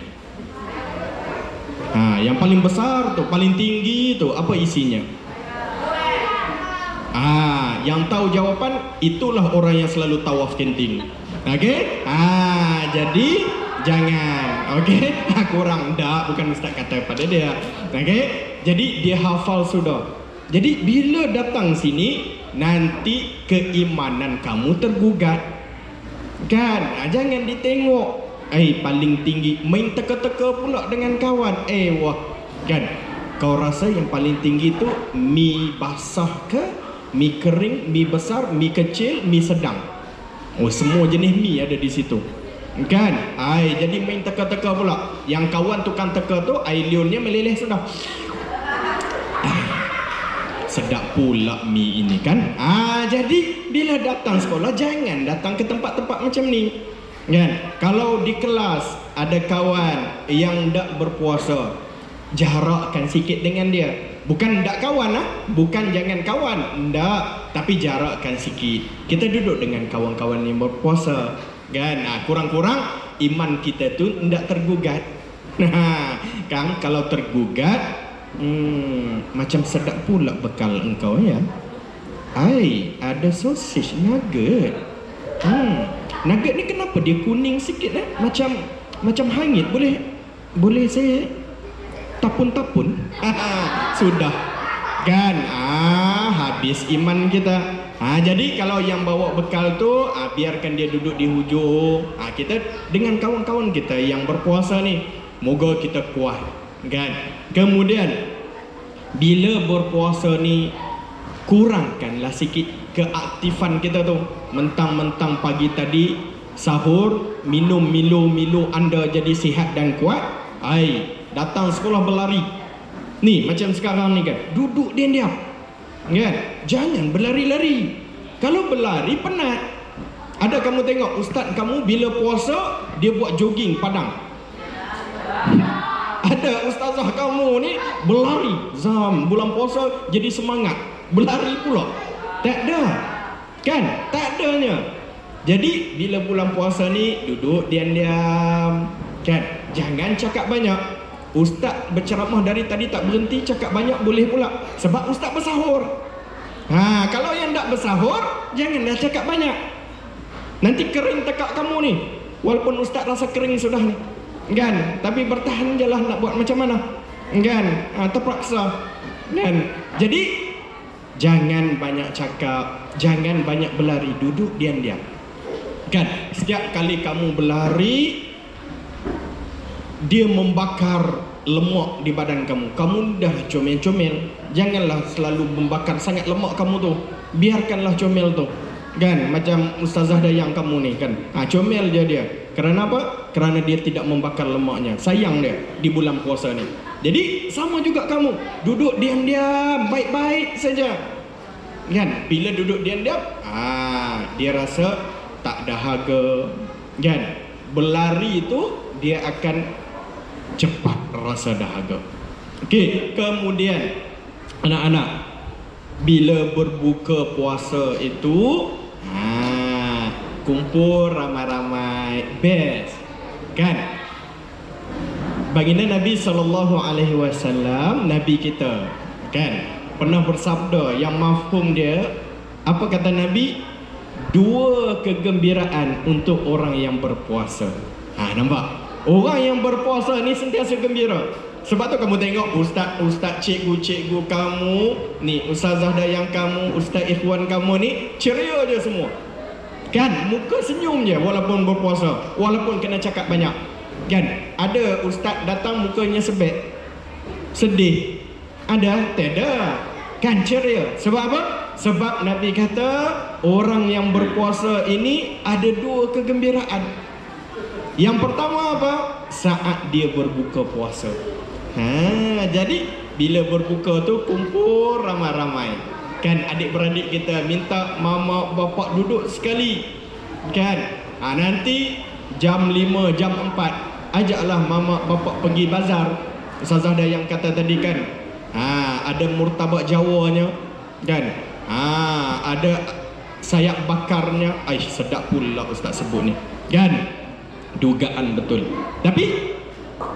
Yang paling besar tu, paling tinggi tu, apa isinya? Yang tahu jawapan itulah orang yang selalu tawaf kantin. Okey? Jadi jangan. Okey? Kurang dak, bukan Ustaz kata pada dia. Okey? Jadi dia hafal sudah. Jadi bila datang sini nanti keimanan kamu tergugat. Kan? Jangan ditengok paling tinggi, main teka-teka pula dengan kawan. Wah, kan? Kau rasa yang paling tinggi tu mi basah ke, mi kering, mi besar, mi kecil, mi sedang? Semua jenis mi ada di situ. Kan? Jadi main teka-teka pula. Yang kawan tukang teka tu liurnya meleleh sudah. Sedap pula mi ini kan. Jadi bila datang sekolah jangan datang ke tempat-tempat macam ni. Kan? Kalau di kelas ada kawan yang tak berpuasa, jarakkan sikit dengan dia. Bukan tak kawan bukan jangan kawan, tak, tapi jarakkan sikit. Kita duduk dengan kawan-kawan yang berpuasa. Kan? Kurang-kurang iman kita tu tak tergugat. Kan? Kalau tergugat, macam sedap pula bekal engkau ya. Ada sosis nugget. Nugget ni kenapa dia kuning sikit Macam hangit. Boleh saya tapun-tapun? Sudah. Kan? Habis iman kita. Jadi kalau yang bawa bekal tu, biarkan dia duduk di hujung. Kita dengan kawan-kawan kita yang berpuasa ni, moga kita kuat. Kan? Kemudian bila berpuasa ni, kurangkanlah sikit keaktifan kita tu. Mentang-mentang pagi tadi sahur, minum Milo anda jadi sihat dan kuat. Datang sekolah berlari. Ni macam sekarang ni kan, duduk diam-diam. Kan? Jangan berlari-lari. Kalau berlari penat. Ada kamu tengok ustaz kamu bila puasa dia buat jogging padang. Ada ustazah kamu ni berlari. Bulan puasa jadi semangat, berlari pula. Tak ada. Kan? Tak adanya. Jadi bila bulan puasa ni duduk diam-diam. Kan? Jangan cakap banyak. Ustaz berceramah dari tadi tak berhenti, cakap banyak boleh pula. Sebab ustaz bersahur. Kalau yang tak bersahur, janganlah cakap banyak. Nanti kering tekak kamu ni. Walaupun ustaz rasa kering sudah ni. Kan? Tapi bertahan je lah nak buat macam mana. Kan? Terpaksa. Kan? Jadi jangan banyak cakap, jangan banyak berlari, duduk diam-diam. Kan? Setiap kali kamu berlari, dia membakar lemak di badan kamu. Kamu dah comel-comel, janganlah selalu membakar sangat lemak kamu tu. Biarkanlah comel tu. Kan macam ustazah dayang kamu ni kan. Comel je dia. Kerana apa? Kerana dia tidak membakar lemaknya. Sayang dia di bulan puasa ni. Jadi sama juga kamu, duduk diam-diam, baik-baik saja. Kan? Bila duduk diam-diam, dia rasa tak dahaga. Kan? Berlari itu dia akan cepat rasa dahaga. Okey, kemudian anak-anak, bila berbuka puasa itu kumpul ramai-ramai, best. Kan? Baginda Nabi SAW, Nabi kita, kan, pernah bersabda yang mafhum dia, apa kata Nabi? 2 kegembiraan untuk orang yang berpuasa. Nampak? Orang yang berpuasa ni sentiasa gembira. Sebab tu kamu tengok ustaz, cikgu kamu ni, ustazah dayang kamu, ustaz ikhwan kamu ni ceria je semua. Kan? Muka senyum je walaupun berpuasa, walaupun kena cakap banyak. Kan? Ada ustaz datang mukanya sebet, sedih. Ada? Tidak. Kan ceria. Sebab apa? Sebab Nabi kata orang yang berpuasa ini ada 2 kegembiraan. Yang pertama apa? Saat dia berbuka puasa. Jadi bila berbuka tu kumpul ramai-ramai. Kan adik-beradik kita minta mama bapak duduk sekali. Kan? Nanti jam 5, jam 4 ajaklah mama bapak pergi bazar. Ustazah dayang kata tadi kan. Ada murtabak Jawanya. Kan? Ada sayap bakarnya. Sedap pula ustaz sebut ni. Kan? Dugaan betul. Tapi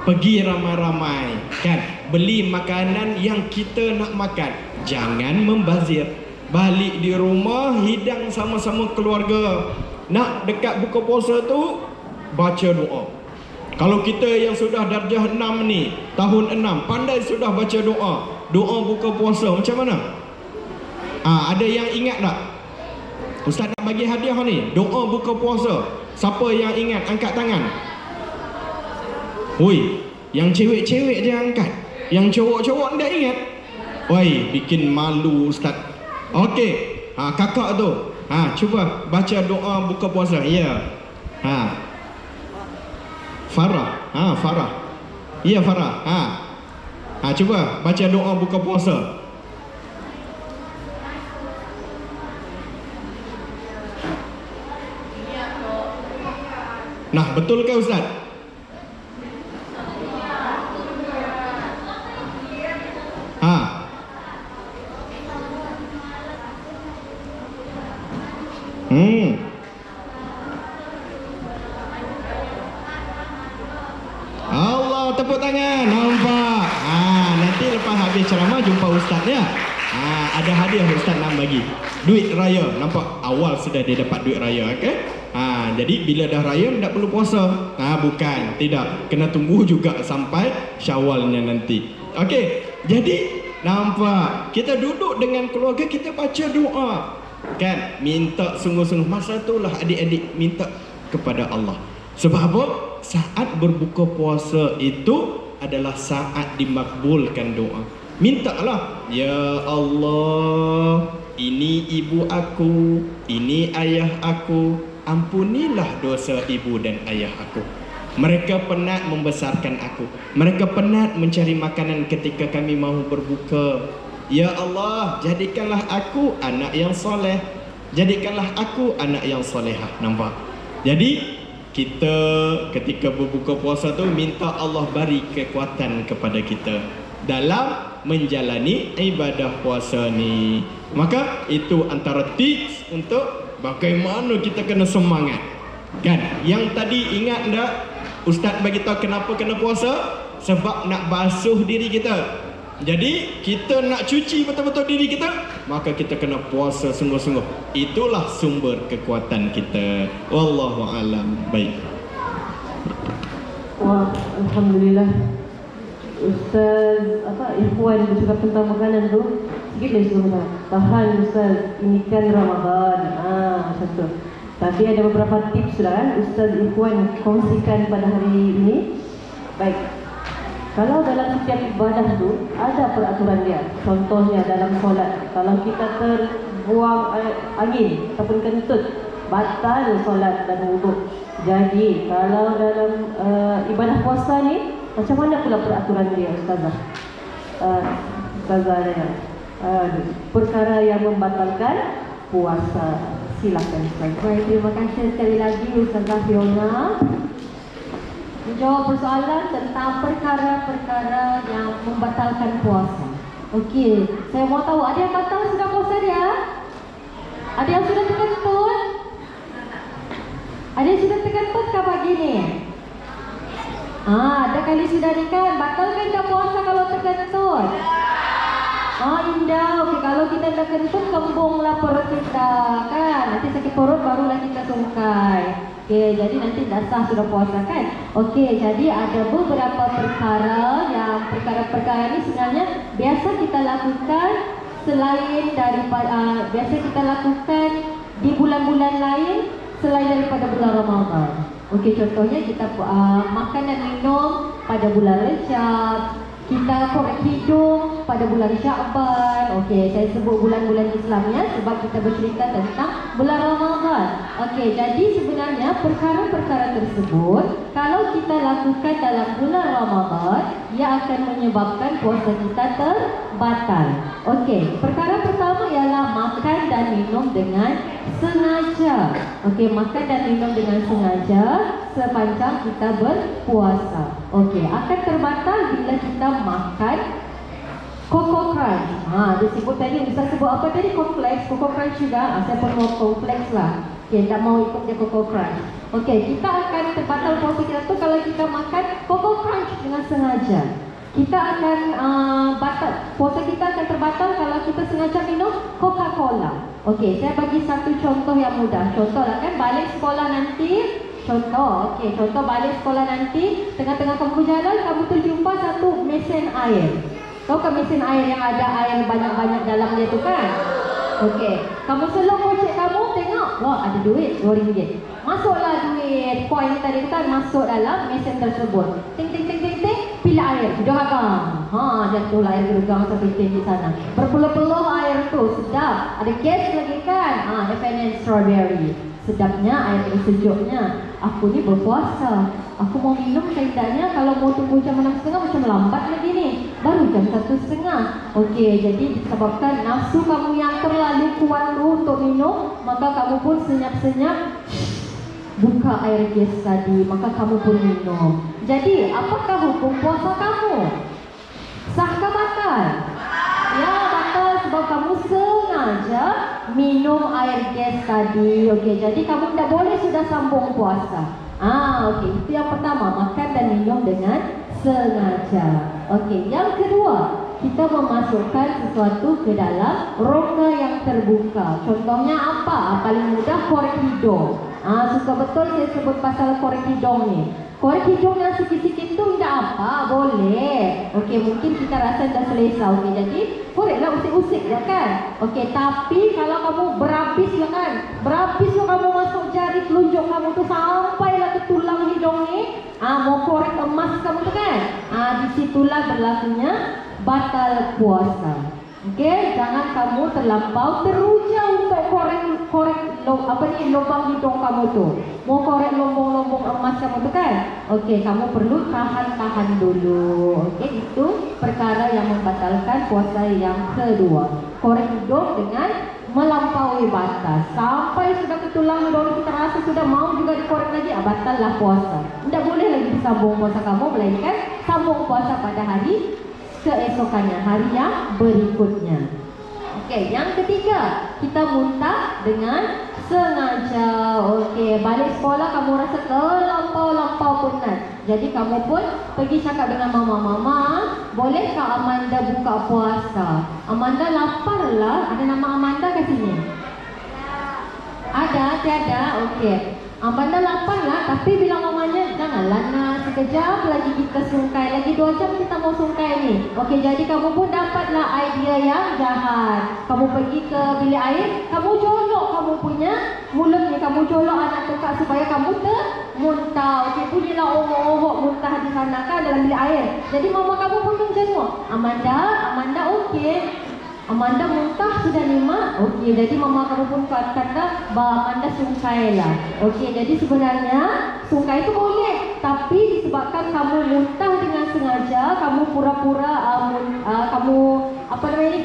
pergi ramai-ramai, kan, beli makanan yang kita nak makan. Jangan membazir. Balik di rumah hidang sama-sama keluarga. Nak dekat buka puasa tu baca doa. Kalau kita yang sudah darjah 6 ni, tahun 6, pandai sudah baca doa. Doa buka puasa macam mana? Ada yang ingat tak? Ustaz nak bagi hadiah ni, doa buka puasa. Siapa yang ingat angkat tangan? Oi, yang cewek-cewek je angkat. Yang cowok-cowok tak ingat. Oi, bikin malu ustaz. Okey. Kakak tu. Cuba baca doa buka puasa. Ya. Farah. Farah. Ya Farah. Cuba baca doa buka puasa. Nah, betul ke ustaz? Allah, tepuk tangan. Nampak? Nanti lepas habis ceramah jumpa ustaz ya. Ada hadiah ustaz nak bagi. Duit raya. Nampak? Awal sudah dia dapat duit raya, okey? Jadi bila dah raya tak perlu puasa. Bukan, tidak. Kena tunggu juga sampai Syawalnya nanti. Okey. Jadi nampak, kita duduk dengan keluarga, kita baca doa. Kan? Minta sungguh-sungguh. Masa itulah adik-adik minta kepada Allah. Sebab apa? Saat berbuka puasa itu adalah saat dimakbulkan doa. Mintalah, ya Allah, ini ibu aku, ini ayah aku, ampunilah dosa ibu dan ayah aku. Mereka penat membesarkan aku. Mereka penat mencari makanan ketika kami mahu berbuka. Ya Allah, jadikanlah aku anak yang soleh. Jadikanlah aku anak yang solehah. Nampak? Jadi kita ketika berbuka puasa tu minta Allah beri kekuatan kepada kita dalam menjalani ibadah puasa ni. Maka itu antara tips untuk bagaimana kita kena semangat. Kan? Yang tadi ingat tak ustaz bagi tahu kenapa kena puasa? Sebab nak basuh diri kita. Jadi kita nak cuci betul-betul diri kita, maka kita kena puasa sungguh-sungguh. Itulah sumber kekuatan kita. Wallahu alam. Baik. Wah, alhamdulillah. Ustaz Ikhwan bercakap tentang makanan tu sikit lagi sebentar. Tahan Ustaz, ini kan Ramadan. Macam tu. Tapi ada beberapa tips lah kan Ustaz Ikhwan kongsikan pada hari ini. Baik. Kalau dalam setiap ibadah tu ada peraturan dia. Contohnya dalam solat, kalau kita terbuang angin ataupun kentut, batal solat dan wuduk. Jadi kalau dalam ibadah puasa ni, macam mana pula peraturan dia, Ustazah? Ustazah Raya, perkara yang membatalkan puasa. Silakan Ustazah. Baik, terima kasih sekali lagi Ustazah Fiona menjawab persoalan tentang perkara-perkara yang membatalkan puasa. Okey, saya mau tahu ada yang batal sudah puasa dia? Ada yang sudah terkentut? Ada yang sudah terkentut ke pagi ni? Ada kali sudah ni kan? Batalkan dah puasa kalau terkentut? Indah. Okey, kalau kita dah kentut, kembunglah perut kita kan. Nanti sakit perut barulah kita sungkai. Okey, jadi nanti dah sah sudah puasa kan? Okey, jadi ada beberapa perkara yang perkara-perkara ni sebenarnya biasa kita lakukan selain daripada biasa kita lakukan di bulan-bulan lain selain daripada bulan Ramadan. Okey, contohnya kita makan dan minum pada bulan Rejab, kita korek hidung pada bulan Syakban. Okey, saya sebut bulan-bulan Islam ya sebab kita bercerita tentang bulan Ramadan. Okey, jadi sebenarnya perkara-perkara tersebut kalau kita lakukan dalam bulan Ramadan, ia akan menyebabkan puasa kita terbatal. Okey, perkara pertama ialah makan dan minum dengan sengaja. Okey, makan dan minum dengan sengaja sepanjang kita berpuasa. Okey, akan terbatal bila kita makan Coco Crunch. Dia sebut tadi, Ustaz sebut apa tadi? Cornflakes, Coco Crunch juga. Saya pun mau cornflakes lah. Okey, tak mau ikut dia Coco Crunch. Okey, kita akan terbatal puasa kita tu kalau kita makan Coco Crunch dengan sengaja. Kita akan puasa kita akan terbatal kalau kita sengaja minum Coca-Cola. Okey, saya bagi satu contoh yang mudah. Contohlah kan, balik sekolah nanti. Contoh balik sekolah nanti, tengah-tengah kamu berjalan, kamu terjumpa satu mesin air. Tahu kan mesin air yang ada air banyak-banyak dalam dia tu kan? Okey, kamu selok kocek kamu, tengok, wah ada duit RM2. Masuklah duit, koin tadi kan masuk dalam mesin tersebut. Ting ting ting ting ting, pilih air, gerakkan. Jatuhlah air gerakkan sampai ting di sana. Berpeluh-peluh air tu, sedap. Ada gas lagi kan? F&N strawberry. Sedapnya air ini, sejuknya. Aku ni berpuasa. Aku mau minum tidaknya. Kalau mau tunggu jam 6.30 macam lambat lagi ni. Baru jam 1.30. Okey, jadi disebabkan nafsu kamu yang terlalu kuat tu untuk minum, maka kamu pun senyap-senyap buka air gas tadi, maka kamu pun minum. Jadi, apakah hukum puasa kamu? Sahkah batal? Ya, batal sebab kamu sengaja minum air gas tadi. Okey, jadi kamu tidak boleh sudah sambung puasa. Okey, itu yang pertama, makan dan minum dengan sengaja. Okey, yang kedua, kita memasukkan sesuatu ke dalam rongga yang terbuka. Contohnya apa? Paling mudah korek hidung. Suka betul saya sebut pasal korek hidung ni. Korek hidung yang sikit-sikit tu tidak apa, boleh. Okey, mungkin kita rasa dah selesa. Okey, jadi koreklah usik-usik je kan. Okey, tapi kalau kamu berhabislah kan, berhabislah kamu masuk jari telunjuk kamu tu sampailah ke tulang hidung ni. Mau korek emas kamu tu kan. Disitulah berlakunya batal puasa. Okey, jangan kamu terlampau teruja untuk korek lubang hidung kamu tu. Mau korek lombong-lombong emas kamu tu kan. Okey, kamu perlu tahan-tahan dulu. Okey, itu perkara yang membatalkan puasa yang kedua. Korek hidung dengan melampaui batas. Sampai sudah ke tulang hidung kita rasa sudah mau juga dikorek lagi, batallah puasa. Tidak boleh lagi disambung puasa kamu, melainkan sambung puasa pada hari keesokannya, hari yang berikutnya. Okey, yang ketiga, kita muntah dengan sengaja. Okey, balik sekolah kamu rasa terlampau penat. Jadi kamu pun pergi cakap dengan mama, bolehkah Amanda buka puasa? Amanda lapar lah. Ada nama Amanda kat sini? Ada, tiada. Okey. Amanda lapar lah, tapi bilang mamanya janganlah nak, sekejap lagi kita sungkai, lagi 2 jam kita mau sungkai ni. Okey, jadi kamu pun dapatlah idea yang jahat. Kamu pergi ke bilik air, kamu colok kamu punya mulut ni, kamu colok anak tekak supaya kamu termuntah. Okey, bunyilah ohok-ohok muntah di sana kan dalam bilik air. Jadi mama kamu pun menjenguk. Amanda okey. Amanda muntah sudah ni mak. Okey, jadi mama kamu pun kata Amanda sungkai lah. Okey, jadi sebenarnya sungkai itu boleh, tapi disebabkan kamu muntah dengan sengaja, kamu pura-pura kamu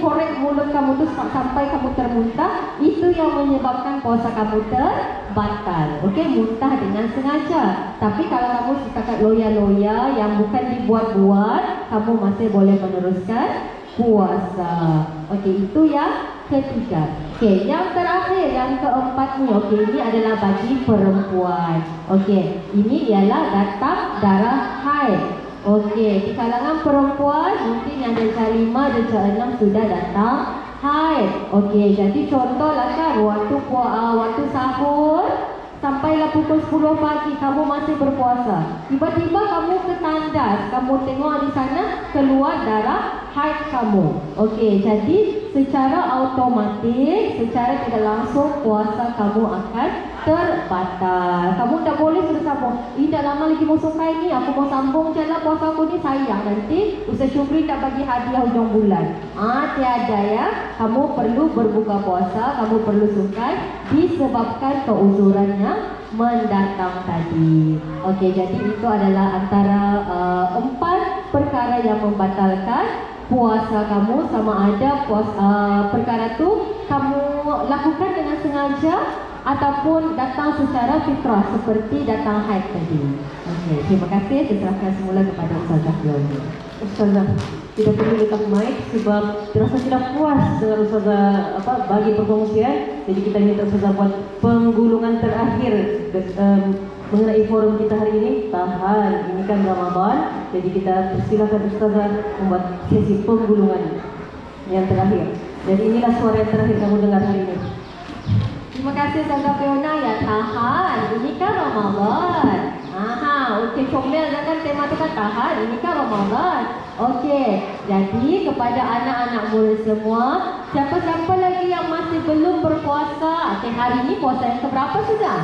korek mulut kamu tu sampai kamu termuntah, itu yang menyebabkan puasa kamu terbatal. Okey, muntah dengan sengaja. Tapi kalau kamu setakat loya-loya yang bukan dibuat-buat, kamu masih boleh meneruskan puasa. Okey, itu yang ketiga. Okey, yang terakhir, yang keempat ni. Okey, ini adalah bagi perempuan. Okey, ini ialah datang darah haid. Okey, di kalangan perempuan mungkin yang darjah 5, darjah 6 sudah datang haid. Okey, jadi contohlah kan waktu sahur sampailah pukul 10 pagi kamu masih berpuasa. Tiba-tiba kamu ketandas, kamu tengok di sana keluar darah haid kamu. Okey, jadi secara automatik, secara tidak langsung puasa kamu akan terbatal. Kamu tak boleh terus sambung. Dah lama lagi mau sungkai ni, aku mau sambung je lah puasa aku ni, sayang nanti Ustaz Syukri tak bagi hadiah hujung bulan. Tiada ya. Kamu perlu berbuka puasa, kamu perlu sungkai disebabkan keuzurannya mendatang tadi. Okey, jadi itu adalah antara 4 perkara yang membatalkan puasa kamu, sama ada perkara tu kamu lakukan dengan sengaja ataupun datang secara fitrah seperti datang haid tadi. Okey, terima kasih. Saya serahkan semula kepada Ustazah Fiona. Ustazah, tidak perlu letak mic sebab terasa tidak puas dengan Ustazah bagi perkongsian. Jadi kita minta Ustazah buat penggulungan terakhir mengenai forum kita hari ini. Tahan, ini kan Ramadan. Jadi kita persilakan Ustazah membuat sesi penggulungan yang terakhir. Jadi inilah suara yang terakhir kamu dengar hari ini. Terima kasih Ustazah Fiona. Ya tahan, ini kan Ramadan. Okey, comel kan tema tu kan tahan, ini kan Ramadan. Okey, jadi kepada anak-anak murid semua, siapa-siapa lagi yang masih belum berpuasa? Okey, hari ini puasa yang keberapa sudah?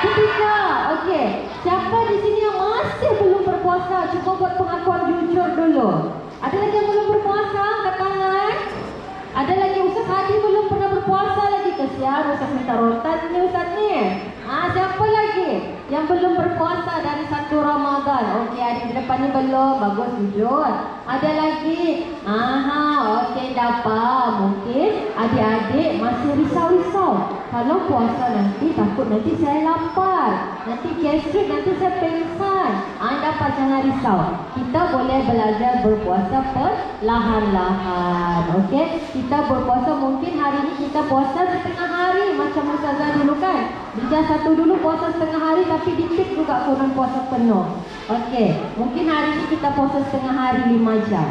Ketiga. Okey, siapa di sini yang masih belum berpuasa? Cuba buat pengakuan jujur dulu. Ada lagi yang belum berpuasa? Angkat tangan. Ada lagi Ustaz Hadi belum pernah berpuasa lagi. Kesian Ustaz minta rotan ni Ustaz ni. Siapa lagi yang belum berpuasa dari 1 Ramadan? Okey, adik di depan ni belum. Bagus, jujur. Ada lagi? Okey, dapat. Mungkin adik-adik masih risau-risau. Kalau puasa nanti, takut nanti saya lapar, nanti gastrik, nanti saya pengsan. Dapat, jangan risau. Kita boleh belajar berpuasa perlahan-lahan. Okey, kita berpuasa mungkin hari ini kita puasa setengah hari macam Ustazah dulu kan. Dijah 1 dulu puasa setengah hari tapi dipik juga kurang puasa penuh. Okey, mungkin hari ini kita puasa setengah hari 5 jam.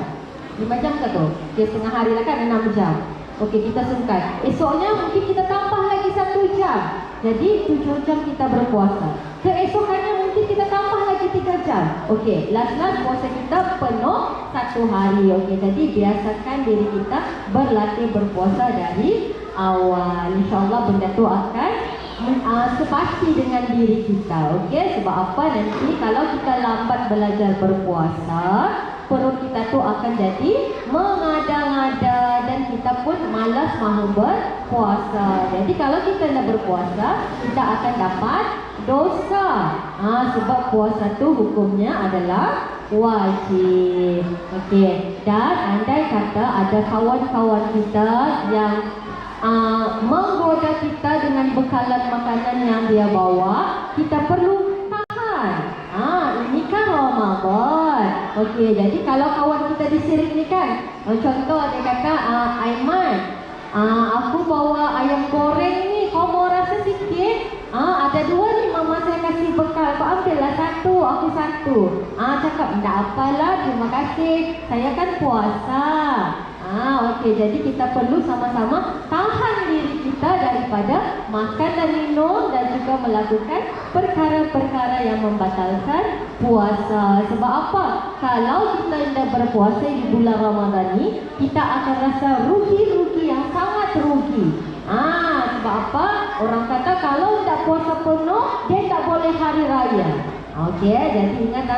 5 jam ke tu? Okey, setengah hari lah kan 6 jam. Okey, kita sungkai. Esoknya mungkin kita tambah lagi 1 jam. Jadi 7 jam kita berpuasa. Keesokannya mungkin kita tambah lagi 3 jam. Okey, last puasa kita penuh 1 hari. Okey, jadi biasakan diri kita berlatih berpuasa dari awal. InsyaAllah benda tu akan sepasti dengan diri kita. Okey, sebab apa nanti kalau kita lambat belajar berpuasa, perut kita tu akan jadi mengada-ngada dan kita pun malas mahu berpuasa. Jadi kalau kita nak berpuasa, kita akan dapat dosa. Sebab puasa tu hukumnya adalah wajib. Okey, dan andai kata ada kawan-kawan kita yang menggoda kita dengan bekalan makanan yang dia bawa, kita perlu tahan. Ini kan Ramadan. Okey, jadi kalau kawan kita disirik ni kan, contoh dia kata, Aiman, aku bawa ayam goreng ni, kau mau rasa sikit? Ada 2 ni mama saya kasih bekal, kau ambillah 1, aku 1. Cakap, tak apalah, terima kasih, saya kan puasa. Okey, jadi kita perlu sama-sama tahan diri kita daripada daripada makan dan minum dan juga melakukan perkara-perkara yang membatalkan puasa. Sebab apa? Kalau kita tidak berpuasa di bulan Ramadan ni, kita akan rasa rugi yang sangat rugi. Sebab apa? Orang kata kalau tidak puasa penuh, dia tak boleh hari raya. Okey, jadi ingat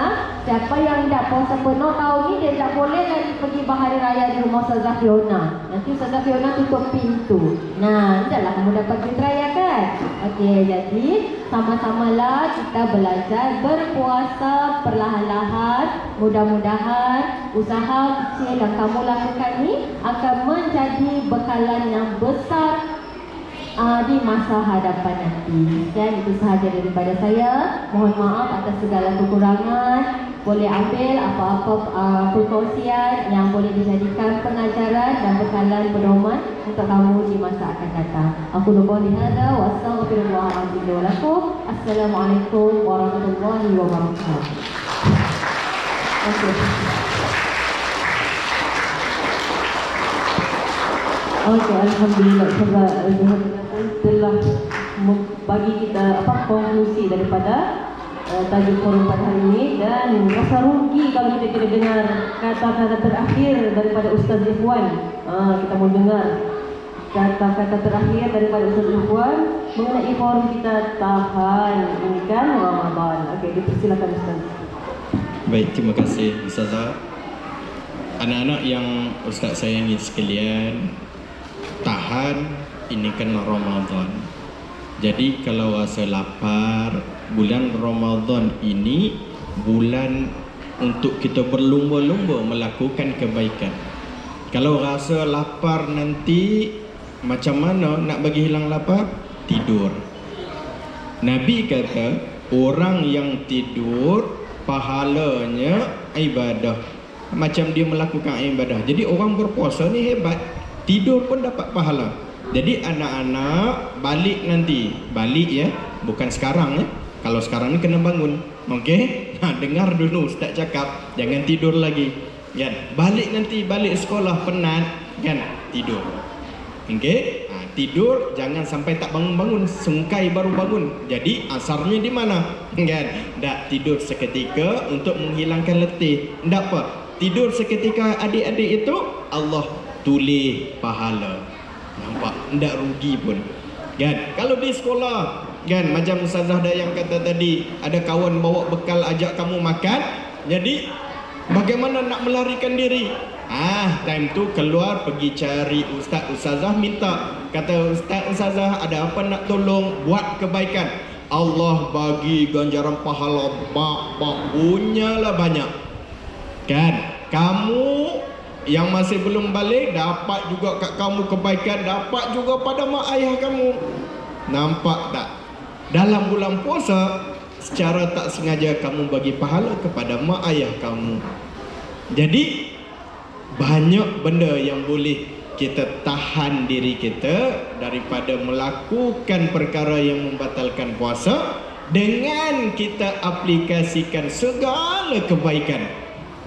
siapa yang tidak puasa penuh tahun ni, dia tak boleh lagi pergi berhari raya di rumah Ustazah Fiona. Nanti Ustazah Fiona tutup pintu. Tidaklah kamu dapat duit raya kan? Okey, jadi sama-samalah kita belajar berpuasa perlahan-lahan. Mudah-mudahan usaha kecil yang kamu lakukan ni akan menjadi bekalan yang besar di masa hadapan nanti. Dan itu sahaja daripada saya. Mohon maaf atas segala kekurangan. Boleh ambil apa-apa perkongsian yang boleh dijadikan pengajaran dan bekalan pedoman untuk kamu di masa akan datang. Aku lupa lihada wa astaghfirullahaladzim wa lakum. Assalamualaikum warahmatullahi wabarakatuh. Okey, alhamdulillah sebab telah bagi kita konklusi daripada tajuk forum pada hari ini, dan rasa rugi kalau kita tidak dengar kata-kata terakhir daripada Ustaz Ikhwan. Kita mau dengar kata-kata terakhir daripada Ustaz Ikhwan mengenai forum kita tahan ini kan Ramadan. Okey, dipersilakan Ustaz. Baik, terima kasih Ustazah. Anak-anak yang Ustaz sayangi sekalian, tahan, ini kan Ramadan. Jadi kalau rasa lapar, bulan Ramadan ini bulan untuk kita berlumba-lumba melakukan kebaikan. Kalau rasa lapar nanti, macam mana nak bagi hilang lapar? Tidur. Nabi kata orang yang tidur pahalanya ibadah, macam dia melakukan ibadah. Jadi orang berpuasa ni hebat, tidur pun dapat pahala. Jadi anak-anak balik nanti, balik ya, bukan sekarang ya. Kalau sekarang ni kena bangun, okey? Dengar dulu Ustaz cakap, jangan tidur lagi, kan? Balik nanti, balik sekolah penat, kan? Tidur, okey? Tidur jangan sampai tak bangun-bangun, sungkai baru bangun. Jadi asarnya di mana? Kan? Tak tidur seketika untuk menghilangkan letih. Tak apa. Tidur seketika adik-adik itu Allah tulis pahala. Nampak? Tak rugi pun. Kan? Kalau di sekolah, kan macam Ustazah Dayang kata tadi, ada kawan bawa bekal ajak kamu makan. Jadi bagaimana nak melarikan diri? Time tu keluar pergi cari Ustaz Ustazah, minta. Kata Ustaz Ustazah, ada apa nak tolong buat kebaikan? Allah bagi ganjaran pahala punyalah banyak. Kan? Kamu yang masih belum balik dapat juga kat kamu kebaikan, dapat juga pada mak ayah kamu. Nampak tak? Dalam bulan puasa secara tak sengaja kamu bagi pahala kepada mak ayah kamu. Jadi banyak benda yang boleh kita tahan diri kita daripada melakukan perkara yang membatalkan puasa dengan kita aplikasikan segala kebaikan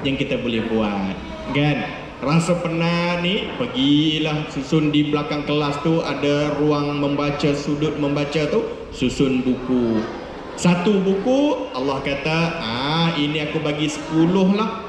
yang kita boleh buat. Kan? Rasa penat ni, pergilah susun di belakang kelas tu ada ruang membaca, sudut membaca tu, susun buku. Satu buku Allah kata, ini aku bagi 10 lah.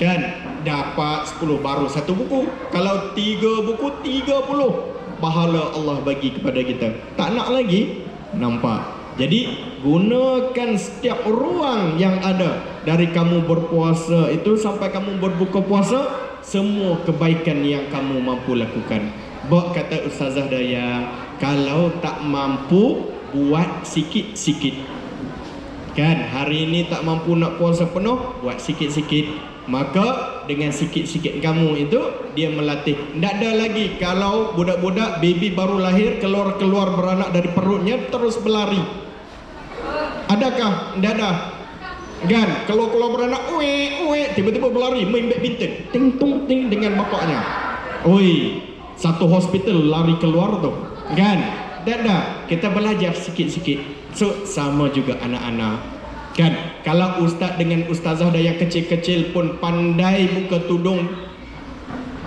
Kan? Dapat 10 baru satu buku. Kalau 3 buku, 30 pahala Allah bagi kepada kita. Tak nak lagi? Nampak? Jadi gunakan setiap ruang yang ada, dari kamu berpuasa itu sampai kamu berbuka puasa, semua kebaikan yang kamu mampu lakukan. Bak kata Ustazah Dayang, kalau tak mampu, buat sikit-sikit. Kan? Hari ini tak mampu nak puasa penuh, buat sikit-sikit. Maka dengan sikit-sikit kamu itu, dia melatih. Tak ada lagi kalau budak-budak baby baru lahir, keluar-keluar beranak dari perutnya terus berlari. Adakah? Tak ada. Kan? Keluar-keluar beranak, tiba-tiba berlari main badminton, ting-tung ting dengan bapaknya. Satu hospital lari keluar tu. Kan? Tak ada. Kita belajar sikit-sikit. So sama juga anak-anak. Kan? Kalau ustaz dengan ustazah yang kecil-kecil pun pandai buka tudung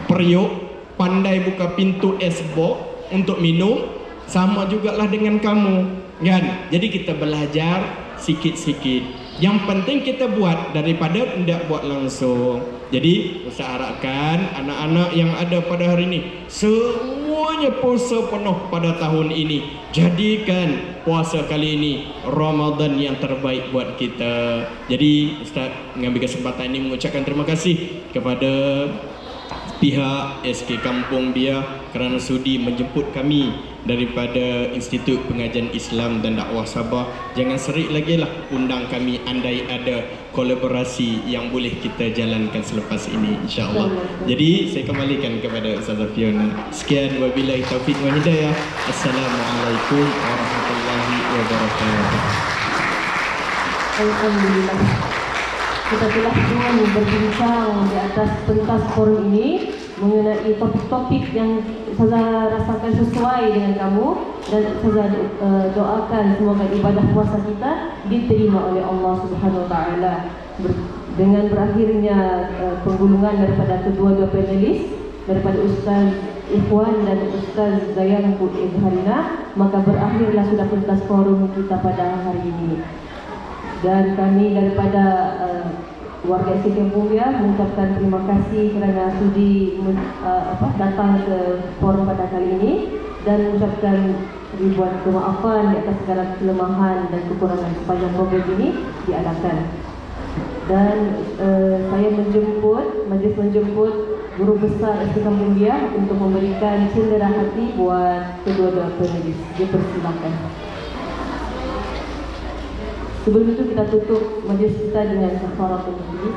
periuk, pandai buka pintu es box untuk minum, sama jugalah dengan kamu, kan? Jadi kita belajar sikit-sikit. Yang penting kita buat daripada tidak buat langsung. Jadi Ustaz harapkan anak-anak yang ada pada hari ini semuanya puasa penuh pada tahun ini. Jadikan puasa kali ini Ramadan yang terbaik buat kita. Jadi Ustaz mengambil kesempatan ini mengucapkan terima kasih kepada pihak SK Kampung Bia kerana sudi menjemput kami daripada Institut Pengajian Islam dan Dakwah Sabah. Jangan serik lagi lah undang kami andai ada kolaborasi yang boleh kita jalankan selepas ini, insya-Allah. Jadi saya kembalikan kepada Ustazah Fiona. Sekian, wabillahi taufiq wal hidayah. Assalamualaikum warahmatullahi wabarakatuh. Alhamdulillah. Kita telah semua berbincang di atas pentas forum ini mengenai topik-topik yang saya rasakan sesuai dengan kamu, dan saya doakan semoga ibadah puasa kita diterima oleh Allah Subhanahu Wa Taala. Dengan berakhirnya penggulungan daripada kedua-dua panelis, daripada Ustaz Ikhwan dan Ustaz Zayan Izharina, maka berakhirlah sudah pentas forum kita pada hari ini. Dan kami daripada warga SK Kampung Bia mengucapkan terima kasih kerana sudi datang ke forum pada kali ini, dan mengucapkan ribuan kemaafan di atas segala kelemahan dan kekurangan sepanjang program ini diadakan. Dan saya majlis menjemput guru besar SK Kampung Bia untuk memberikan cendera hati buat kedua-dua panelis. Dipersilakan. Sebelum itu kita tutup majlis kita dengan kafaratul majlis.